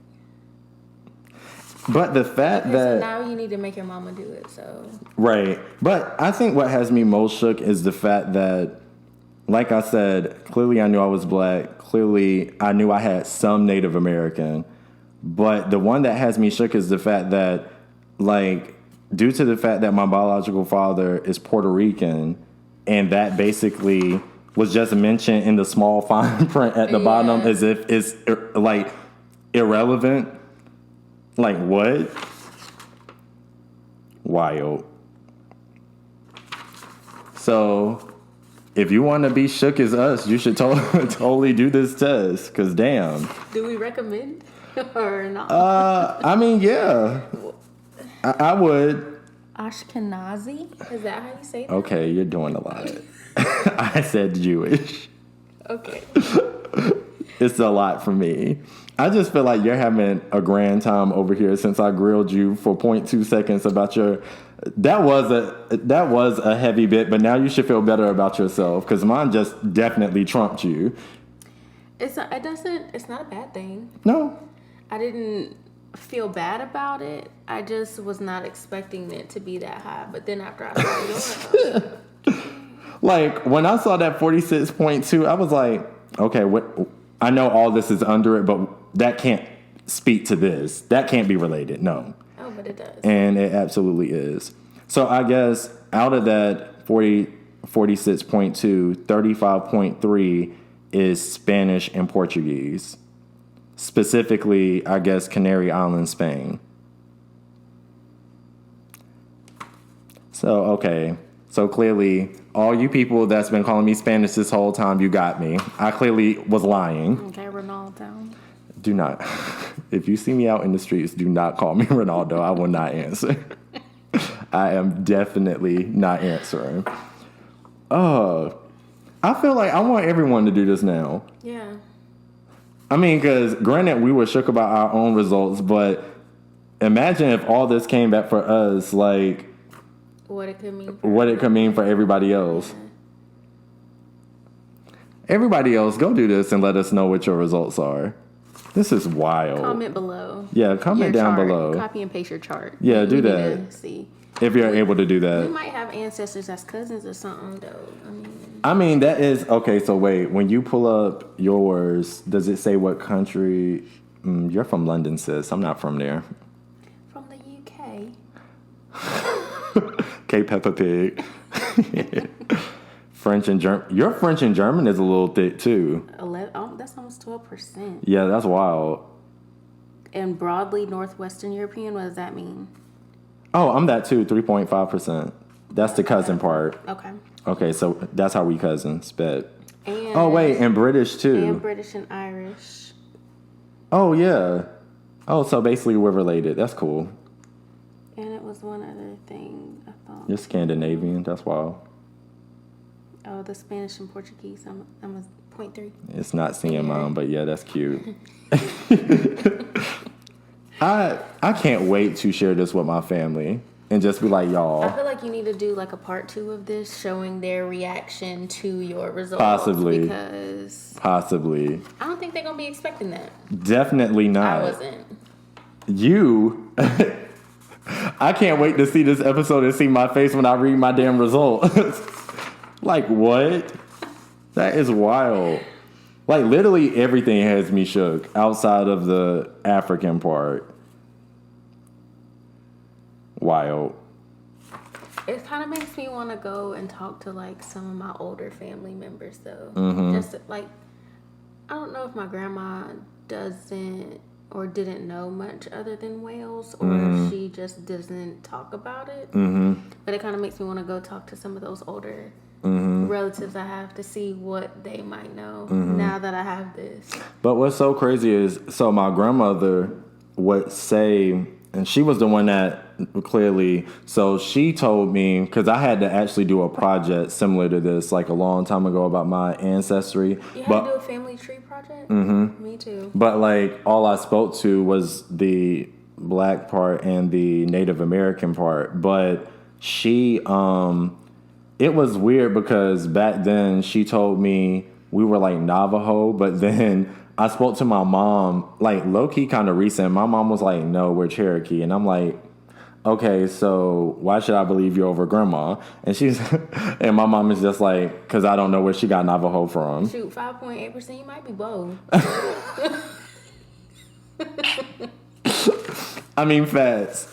S1: But the fact that
S2: now you need to make your mama do it, so.
S1: Right. But I think what has me most shook is the fact that, like I said, clearly I knew I was black. Clearly I knew I had some Native American. But the one that has me shook is the fact that, like, due to the fact that my biological father is Puerto Rican, and that basically was just mentioned in the small fine print at the bottom as if it's, like, irrelevant. Like, what? Wild. So, if you want to be shook as us, you should totally do this test. Because, damn.
S2: Do we recommend or not?
S1: I mean, yeah. I would.
S2: Ashkenazi? Is that how you say that?
S1: Okay, you're doing a lot. I said Jewish.
S2: Okay.
S1: It's a lot for me. I just feel like you're having a grand time over here since I grilled you for 0.2 seconds about your... That was a heavy bit, but now you should feel better about yourself because mine just definitely trumped you.
S2: It's not a bad thing.
S1: No.
S2: I didn't feel bad about it. I just was not expecting it to be that high. But then after I started doing it,
S1: like when I saw that 46.2, I was like, okay, what? I know all this is under it, but that can't speak to this. That can't be related. No.
S2: Oh but it does.
S1: And it absolutely is. So I guess out of that 46.2, 35.3 is Spanish and Portuguese. Specifically, I guess, Canary Islands, Spain. So, okay. So clearly, all you people that's been calling me Spanish this whole time, you got me. I clearly was lying.
S2: Okay, Ronaldo.
S1: Do not. If you see me out in the streets, do not call me Ronaldo. I will not answer. I am definitely not answering. I feel like I want everyone to do this now.
S2: Yeah.
S1: I mean, because granted, we were shook about our own results, but imagine if all this came back for us, like,
S2: what it could mean.
S1: What it could mean for everybody else.
S2: Yeah.
S1: Everybody else, go do this and let us know what your results are. This is wild.
S2: Comment below.
S1: Yeah, comment down below.
S2: Copy and paste your chart.
S1: Yeah, do
S2: We
S1: that.
S2: need to see.
S1: If you're able to do that.
S2: We might have ancestors as cousins or something, though.
S1: I mean, that is... Okay, so wait. When you pull up yours, does it say what country... you're from London, sis. I'm not from there.
S2: From the UK.
S1: K. Peppa Pig. French and German. Your French and German is a little thick, too.
S2: 11, that's almost 12%.
S1: Yeah, that's wild.
S2: And broadly Northwestern European, what does that mean?
S1: Oh, I'm that too, 3.5%. That's the cousin part.
S2: Okay.
S1: Okay, so that's how we cousins, bet.
S2: And
S1: Oh, wait, and British too.
S2: And British and Irish.
S1: Oh, yeah. Oh, so basically we're related. That's cool.
S2: And it was one other thing I thought.
S1: You're Scandinavian. That's wild.
S2: Oh, the Spanish and Portuguese. I'm a 0.3.
S1: It's not seeing mine, but yeah, that's cute. I can't wait to share this with my family and just be like, y'all.
S2: I feel like you need to do like a part 2 of this, showing their reaction to your results.
S1: Possibly.
S2: Because
S1: Possibly.
S2: I don't think they're gonna be expecting that.
S1: Definitely not.
S2: I wasn't.
S1: You. I can't wait to see this episode and see my face when I read my damn result. Like, what? That is wild. Like, literally everything has me shook outside of the African part. Wild.
S2: It kind of makes me want to go and talk to like some of my older family members, though.
S1: Mm-hmm.
S2: Just like, I don't know if my grandma doesn't or didn't know much other than Wales, or if she just doesn't talk about it.
S1: Mm-hmm.
S2: But it kind of makes me want to go talk to some of those older relatives I have to see what they might know now that I have this.
S1: But what's so crazy is, so my grandmother would say, and she was the one that clearly, so she told me, because I had to actually do a project similar to this like a long time ago about my ancestry.
S2: You had to do a family tree project?
S1: Mm-hmm.
S2: Me too.
S1: But like all I spoke to was the black part and the Native American part. But she, it was weird because back then she told me we were like Navajo, but then I spoke to my mom, like low-key kind of recent. My mom was like, no, we're Cherokee. And I'm like, okay, so why should I believe you over grandma? And she's, and my mom is just like, because I don't know where she got Navajo from.
S2: Shoot, 5.8%, you might be both.
S1: I mean, facts.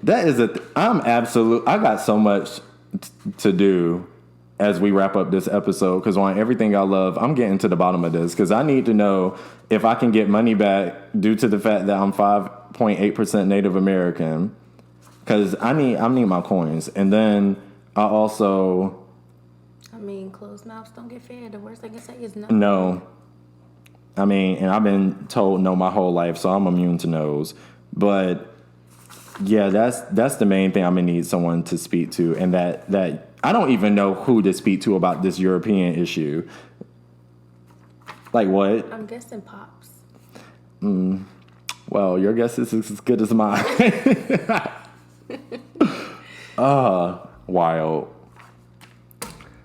S1: That is I got so much to do as we wrap up this episode, because on Everything I Love, I'm getting to the bottom of this, because I need to know if I can get money back due to the fact that I'm 5.8% Native American, because I need my coins. And then I also...
S2: I mean, closed mouths don't get fed. The worst I can say is no.
S1: No. I mean, and I've been told no my whole life, so I'm immune to no's. But yeah, that's the main thing. I'm gonna need someone to speak to, and that I don't even know who to speak to about this European issue. Like what?
S2: I'm guessing Pops.
S1: Well, your guess is as good as mine. Wild.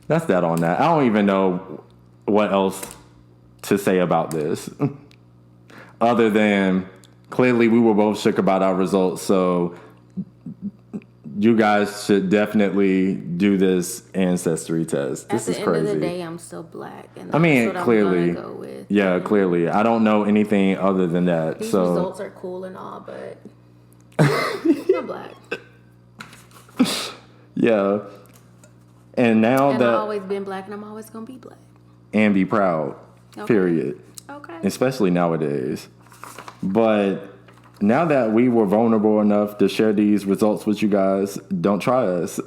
S1: That's that on that. I don't even know what else to say about this. Other than, clearly we were both shook about our results, so you guys should definitely do this ancestry test. This is crazy.
S2: At the end of the day, I'm still black, and
S1: I mean,
S2: that's
S1: clearly,
S2: I'm gonna go with.
S1: Yeah, clearly. I don't know anything other than that.
S2: These
S1: so
S2: results are cool and all, but I'm black.
S1: Yeah. And now
S2: and
S1: that...
S2: I've always been black, and I'm always going to be black.
S1: And be proud.
S2: Okay.
S1: Period.
S2: Okay.
S1: Especially nowadays. But now that we were vulnerable enough to share these results with you guys, don't try us.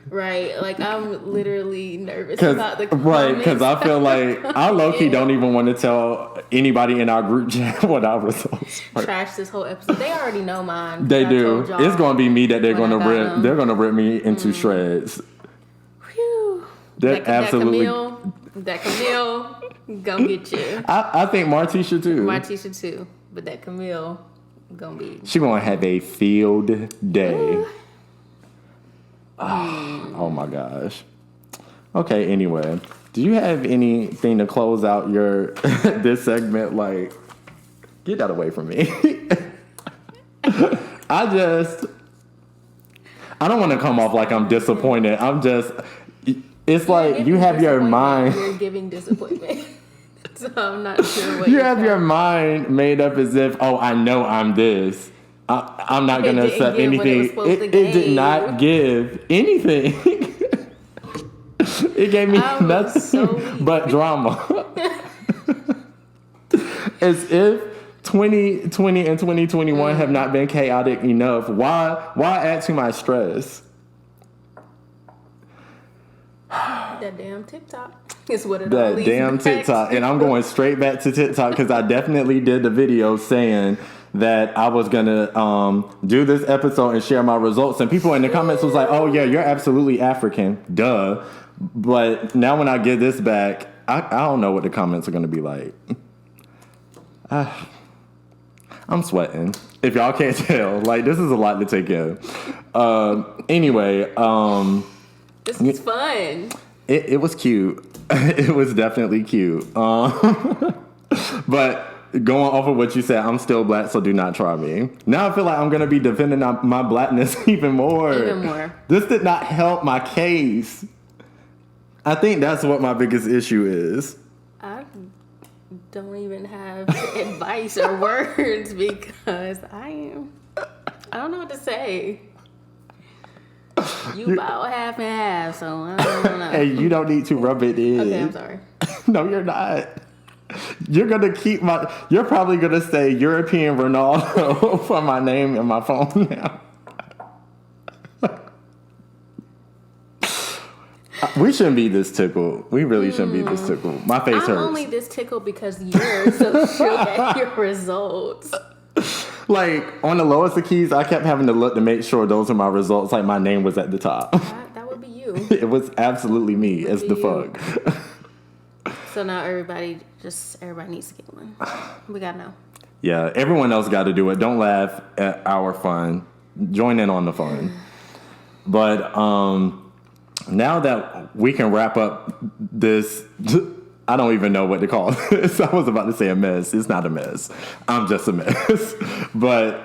S2: Right. Like, I'm literally nervous about the comments.
S1: Right, because I feel like I low-key don't even want to tell anybody in our group chat what our results are.
S2: Trash this whole episode. They already know mine.
S1: They do. It's going to be me that they're going to rip. They're going to rip me into shreds.
S2: Whew.
S1: They're absolutely...
S2: That Camille gonna get you.
S1: I think Martisha too.
S2: Martisha too. But that Camille gonna be...
S1: She gonna have a field day. Oh my gosh. Okay, anyway. Do you have anything to close out your this segment? Like, get that away from me. I don't want to come off like I'm disappointed. It's like you have your mind.
S2: You're giving disappointment. So I'm not sure what
S1: you have your mind made up as if, oh, I know I'm this. I'm not going to accept anything. It did not give anything. It gave me nothing but drama. As if 2020 and 2021 have not been chaotic enough. Why add to my stress?
S2: That damn TikTok is what it
S1: That
S2: always
S1: damn
S2: back
S1: TikTok.
S2: to.
S1: And I'm going straight back to TikTok because I definitely did the video saying that I was going to do this episode and share my results. And people in the comments was like, oh, yeah, you're absolutely African. Duh. But now when I get this back, I don't know what the comments are going to be like. I'm sweating. If y'all can't tell. Like, this is a lot to take in. Anyway,
S2: this is fun.
S1: It was cute. It was definitely cute. But going off of what you said, I'm still black, so do not try me. Now I feel like I'm going to be defending my blackness even more.
S2: Even more.
S1: This did not help my case. I think that's what my biggest issue is.
S2: I don't even have advice or words because I don't know what to say. You about half and half, so I don't know.
S1: Hey, you don't need to rub it in.
S2: Okay, I'm sorry.
S1: No, you're not. You're probably gonna say European Ronaldo for my name and my phone now. We shouldn't be this tickled. We really shouldn't be this tickled. My face hurts.
S2: I'm only this tickled because you're so shook at your results.
S1: Like, on the lowest of keys, I kept having to look to make sure those are my results. Like, my name was at the top.
S2: That would be you.
S1: It was absolutely me as the fuck.
S2: So now everybody needs to get one. We gotta know.
S1: Yeah, everyone else got to do it. Don't laugh at our fun. Join in on the fun. But now that we can wrap up this... I don't even know what to call this. I was about to say a mess. It's not a mess. I'm just a mess. But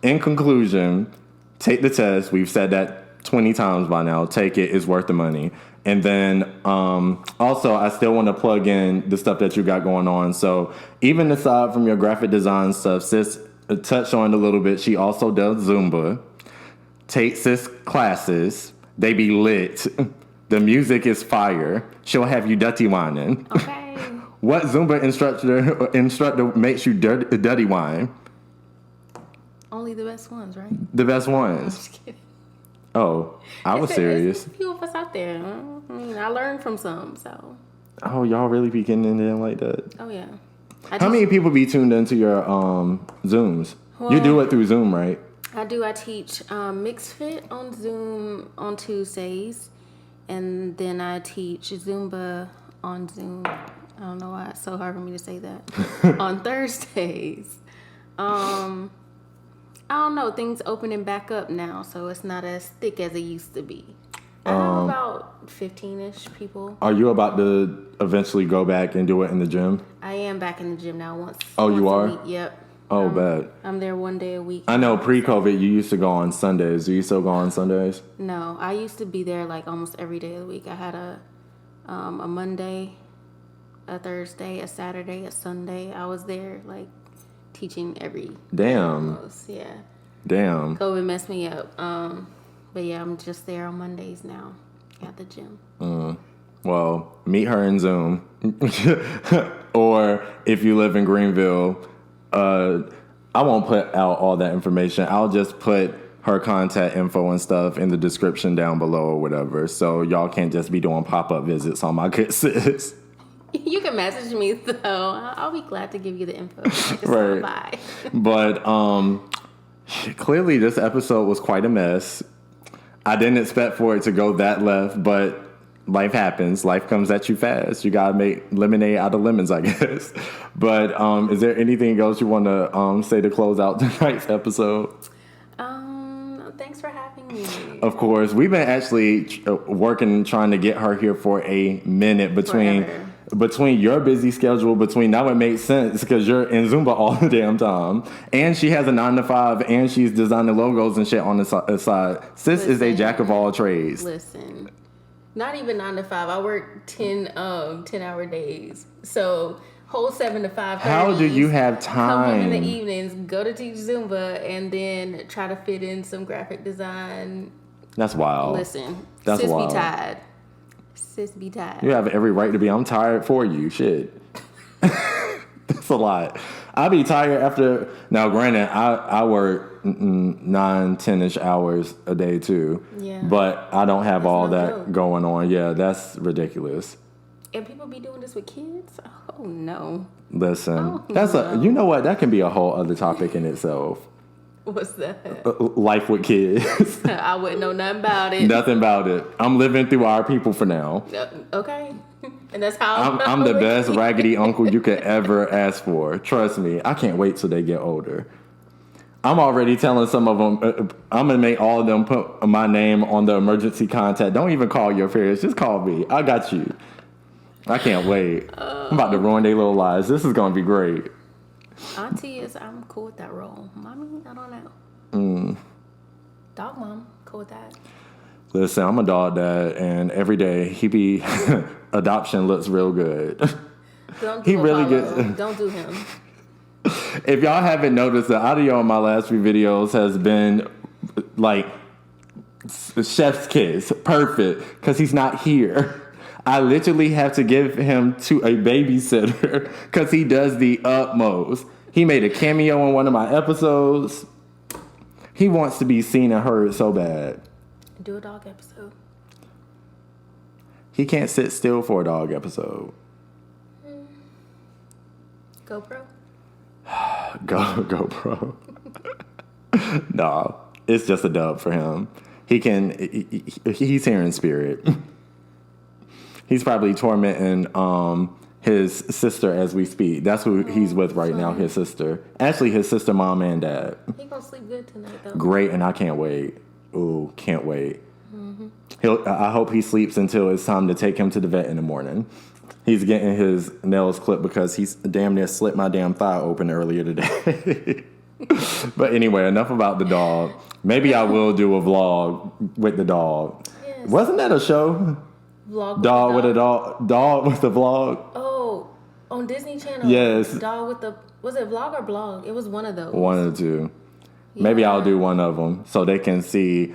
S1: in conclusion, take the test. We've said that 20 times by now. Take it. It's worth the money. And then also, I still want to plug in the stuff that you got going on. So even aside from your graphic design stuff, sis touched on it a little bit. She also does Zumba. Take sis classes. They be lit. The music is fire. She'll have you dirty whining.
S2: Okay.
S1: What Zumba instructor makes you dirty whine?
S2: Only the best ones, right?
S1: The best ones.
S2: I'm just kidding.
S1: Oh, I was serious.
S2: There's a few of us out there. I mean, I learned from some, so.
S1: Oh, y'all really be getting in there like that?
S2: Oh, yeah.
S1: How many people be tuned into your Zooms? Well, you do it through Zoom, right?
S2: I do. I teach Mixed Fit on Zoom on Tuesdays. And then I teach Zumba on Zoom. I don't know why it's so hard for me to say that. On Thursdays. I don't know. Things opening back up now, so it's not as thick as it used to be. I have about 15-ish people. Are
S1: you about to eventually go back and do it in the gym?
S2: I am back in the gym now once.
S1: Oh, you are?
S2: A week. Yep.
S1: Oh, bad.
S2: I'm there one day a week.
S1: I know pre-COVID you used to go on Sundays. Do you still go on Sundays?
S2: No, I used to be there like almost every day of the week. I had a Monday, a Thursday, a Saturday, a Sunday. I was there like teaching every
S1: Damn.
S2: almost, yeah.
S1: Damn.
S2: COVID messed me up. But yeah, I'm just there on Mondays now at the gym.
S1: Well, meet her in Zoom. Or if you live in Greenville, I won't put out all that information. I'll just put her contact info and stuff in the description down below or whatever. So y'all can't just be doing pop-up visits on my good sis.
S2: You can message me, though. I'll be glad to give you the info.
S1: Right.
S2: Bye.
S1: But clearly this episode was quite a mess. I didn't expect for it to go that left, but life happens. Life comes at you fast. You gotta make lemonade out of lemons, I guess. But is there anything else you want to say to close out tonight's episode?
S2: Thanks for having me.
S1: Of course. We've been actually working, trying to get her here for a minute between your busy schedule, now it makes sense because you're in Zumba all the damn time. And she has a 9-to-5 and she's designing logos and shit on the side. Sis is a jack of all trades.
S2: Listen, not even 9 to 5. I work 10-hour days. So whole 7 to 5.
S1: How do you have time?
S2: Come home in the evenings, go to teach Zumba, and then try to fit in some graphic design.
S1: That's wild.
S2: Listen,
S1: that's
S2: sis
S1: wild.
S2: Be tired. Sis be tired.
S1: You have every right to be. I'm tired for you. Shit. That's a lot. I'll be tired after. Now, granted, I work 9-10-ish hours a day too. Yeah. But I don't have all that going on. Yeah, that's ridiculous.
S2: And people be doing this with kids? Oh no.
S1: Listen, you know what? That can be a whole other topic in itself.
S2: What's that?
S1: Life with kids.
S2: I wouldn't know nothing about it.
S1: Nothing about it. I'm living through our people for now.
S2: Okay. And that's how
S1: I'm the best raggedy uncle you could ever ask for. Trust me. I can't wait till they get older. I'm already telling some of them, I'm going to make all of them put my name on the emergency contact. Don't even call your parents. Just call me. I got you. I can't wait. I'm about to ruin their little lives. This is going to be great.
S2: Auntie I'm cool with that role. Mommy, I don't know. Dog mom, cool with that.
S1: Listen, I'm a dog dad, and every day adoption looks real good.
S2: Don't do Don't do him.
S1: If y'all haven't noticed, the audio on my last few videos has been like chef's kiss, perfect, because he's not here. I literally have to give him to a babysitter because he does the utmost. He made a cameo in one of my episodes. He wants to be seen and heard so bad.
S2: Do a dog episode.
S1: He can't sit still for a dog episode.
S2: GoPro?
S1: GoPro. No, it's just a dub for him. He's here in spirit. He's probably tormenting his sister as we speak. That's who he's with right now, his sister. Actually, his sister, mom, and dad.
S2: He gonna sleep good tonight, though.
S1: Great, and I can't wait. Ooh, can't wait. I hope he sleeps until it's time to take him to the vet in the morning. He's getting his nails clipped because he's damn near slit my damn thigh open earlier today. But anyway, enough about the dog. Maybe I will do a vlog with the dog. Yes. Wasn't that a show? Dog with a dog. Dog with a vlog.
S2: Oh, on Disney Channel.
S1: Yes.
S2: Dog with the. Was it vlog or blog? It was one of those.
S1: One of the two. Yeah. Maybe I'll do one of them so they can see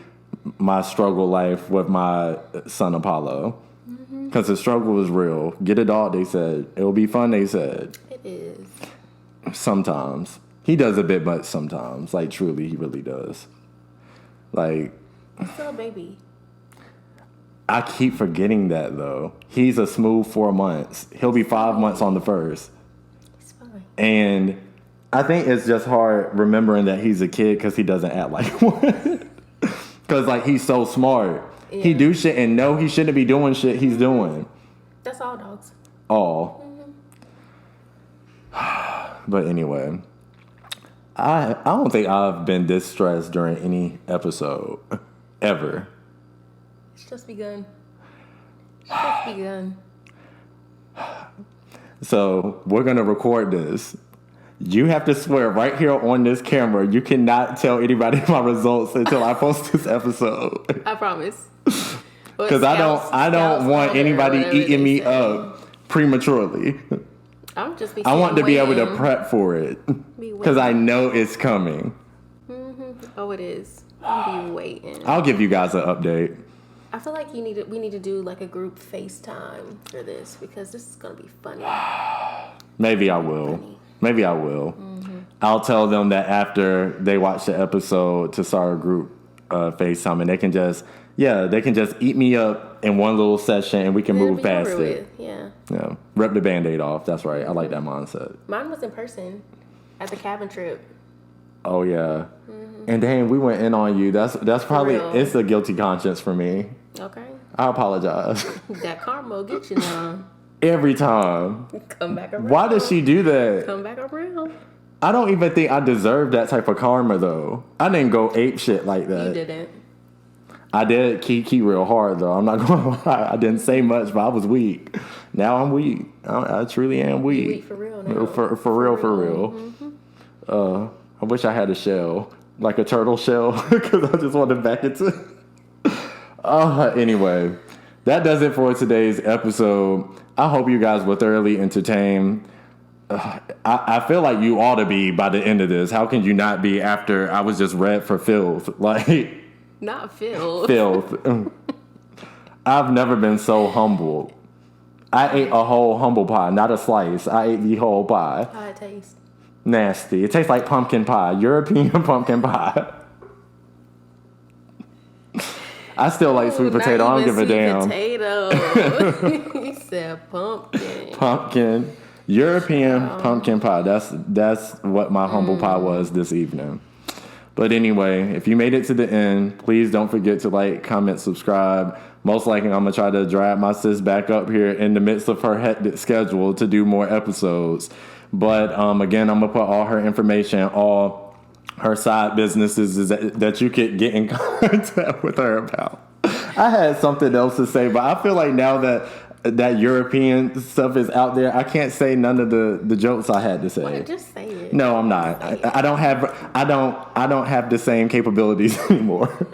S1: my struggle life with my son Apollo. Because the struggle is real. Get a dog, they said. It'll be fun, they said.
S2: It is.
S1: Sometimes. He does a bit much sometimes. Like, truly, he really does. Like.
S2: He's still a baby.
S1: I keep forgetting that, though. He's a smooth 4 months. He'll be 5 months on the 1st.
S2: He's fine.
S1: And I think it's just hard remembering that he's a kid because he doesn't act like one. Because, like, he's so smart. Yeah. He do shit and know he shouldn't be doing shit he's doing.
S2: That's all dogs.
S1: All. But anyway, I don't think I've been this stressed during any episode ever.
S2: It's just begun. It's just begun.
S1: So we're gonna record this. You have to swear right here on this camera you cannot tell anybody my results until I post this episode.
S2: I promise.
S1: Because I don't want anybody eating me up prematurely.
S2: I'm just
S1: I want to be able to prep for it because I know it's coming.
S2: Oh, it is. I'll be waiting.
S1: I'll give you guys an update.
S2: I feel like we need to do like a group FaceTime for this because this is gonna be funny.
S1: Maybe I will. Maybe I will. I'll tell them that after they watch the episode to start a group FaceTime, and they can just eat me up in one little session, and we can move past it.
S2: Yeah.
S1: Yeah. Rip the Band-Aid off. That's right. I like that mindset.
S2: Mine was in person at the cabin trip.
S1: Oh yeah. And dang, we went in on you. That's probably it's a guilty conscience for me.
S2: Okay.
S1: I apologize.
S2: That karma will get you now.
S1: Every time.
S2: Come back around.
S1: Why does she do that?
S2: Come back around.
S1: I don't even think I deserve that type of karma though. I didn't go ape shit like that.
S2: You didn't.
S1: I did key real hard though. I'm not gonna lie. I didn't say much, but I was weak. Now I'm weak. I truly am weak.
S2: You weak for real now.
S1: For real. I wish I had a shell, like a turtle shell, because I just wanted to back into. Anyway, that does it for today's episode. I hope you guys were thoroughly entertained. I feel like you ought to be by the end of this. How can you not be after I was just read for filth? Like,
S2: not filth.
S1: Filth. I've never been so humbled. I ate a whole humble pie, not a slice. I ate the whole pie.
S2: How it tastes?
S1: Nasty. It tastes like pumpkin pie. European pumpkin pie. I still like sweet potato. I don't give a damn.
S2: Potato. He said pumpkin.
S1: Pumpkin. European pumpkin pie. That's what my humble pie was this evening. But anyway, if you made it to the end, please don't forget to like, comment, subscribe. Most likely, I'm going to try to drag my sis back up here in the midst of her hectic schedule to do more episodes. But again, I'm going to put all her information, all her side businesses that you could get in contact with her about. I had something else to say, but I feel like now that European stuff is out there, I can't say none of the jokes I had to say.
S2: Well, just say it.
S1: No, I'm not. I don't have the same capabilities anymore.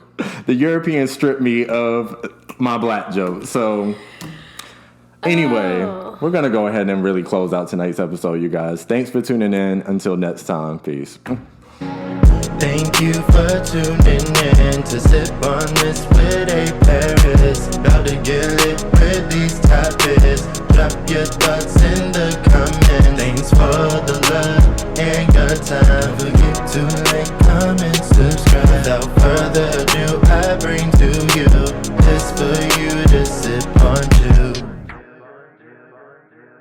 S1: The Europeans stripped me of my black jokes. So anyway, we're gonna go ahead and really close out tonight's episode, you guys. Thanks for tuning in. Until next time, peace.
S3: Thank you for tuning in to Sip on This with A Paris. About to get lit with these topics. Drop your thoughts in the comments. Thanks for the love and your time. Don't forget to like, comment, subscribe. Without further ado, I bring to you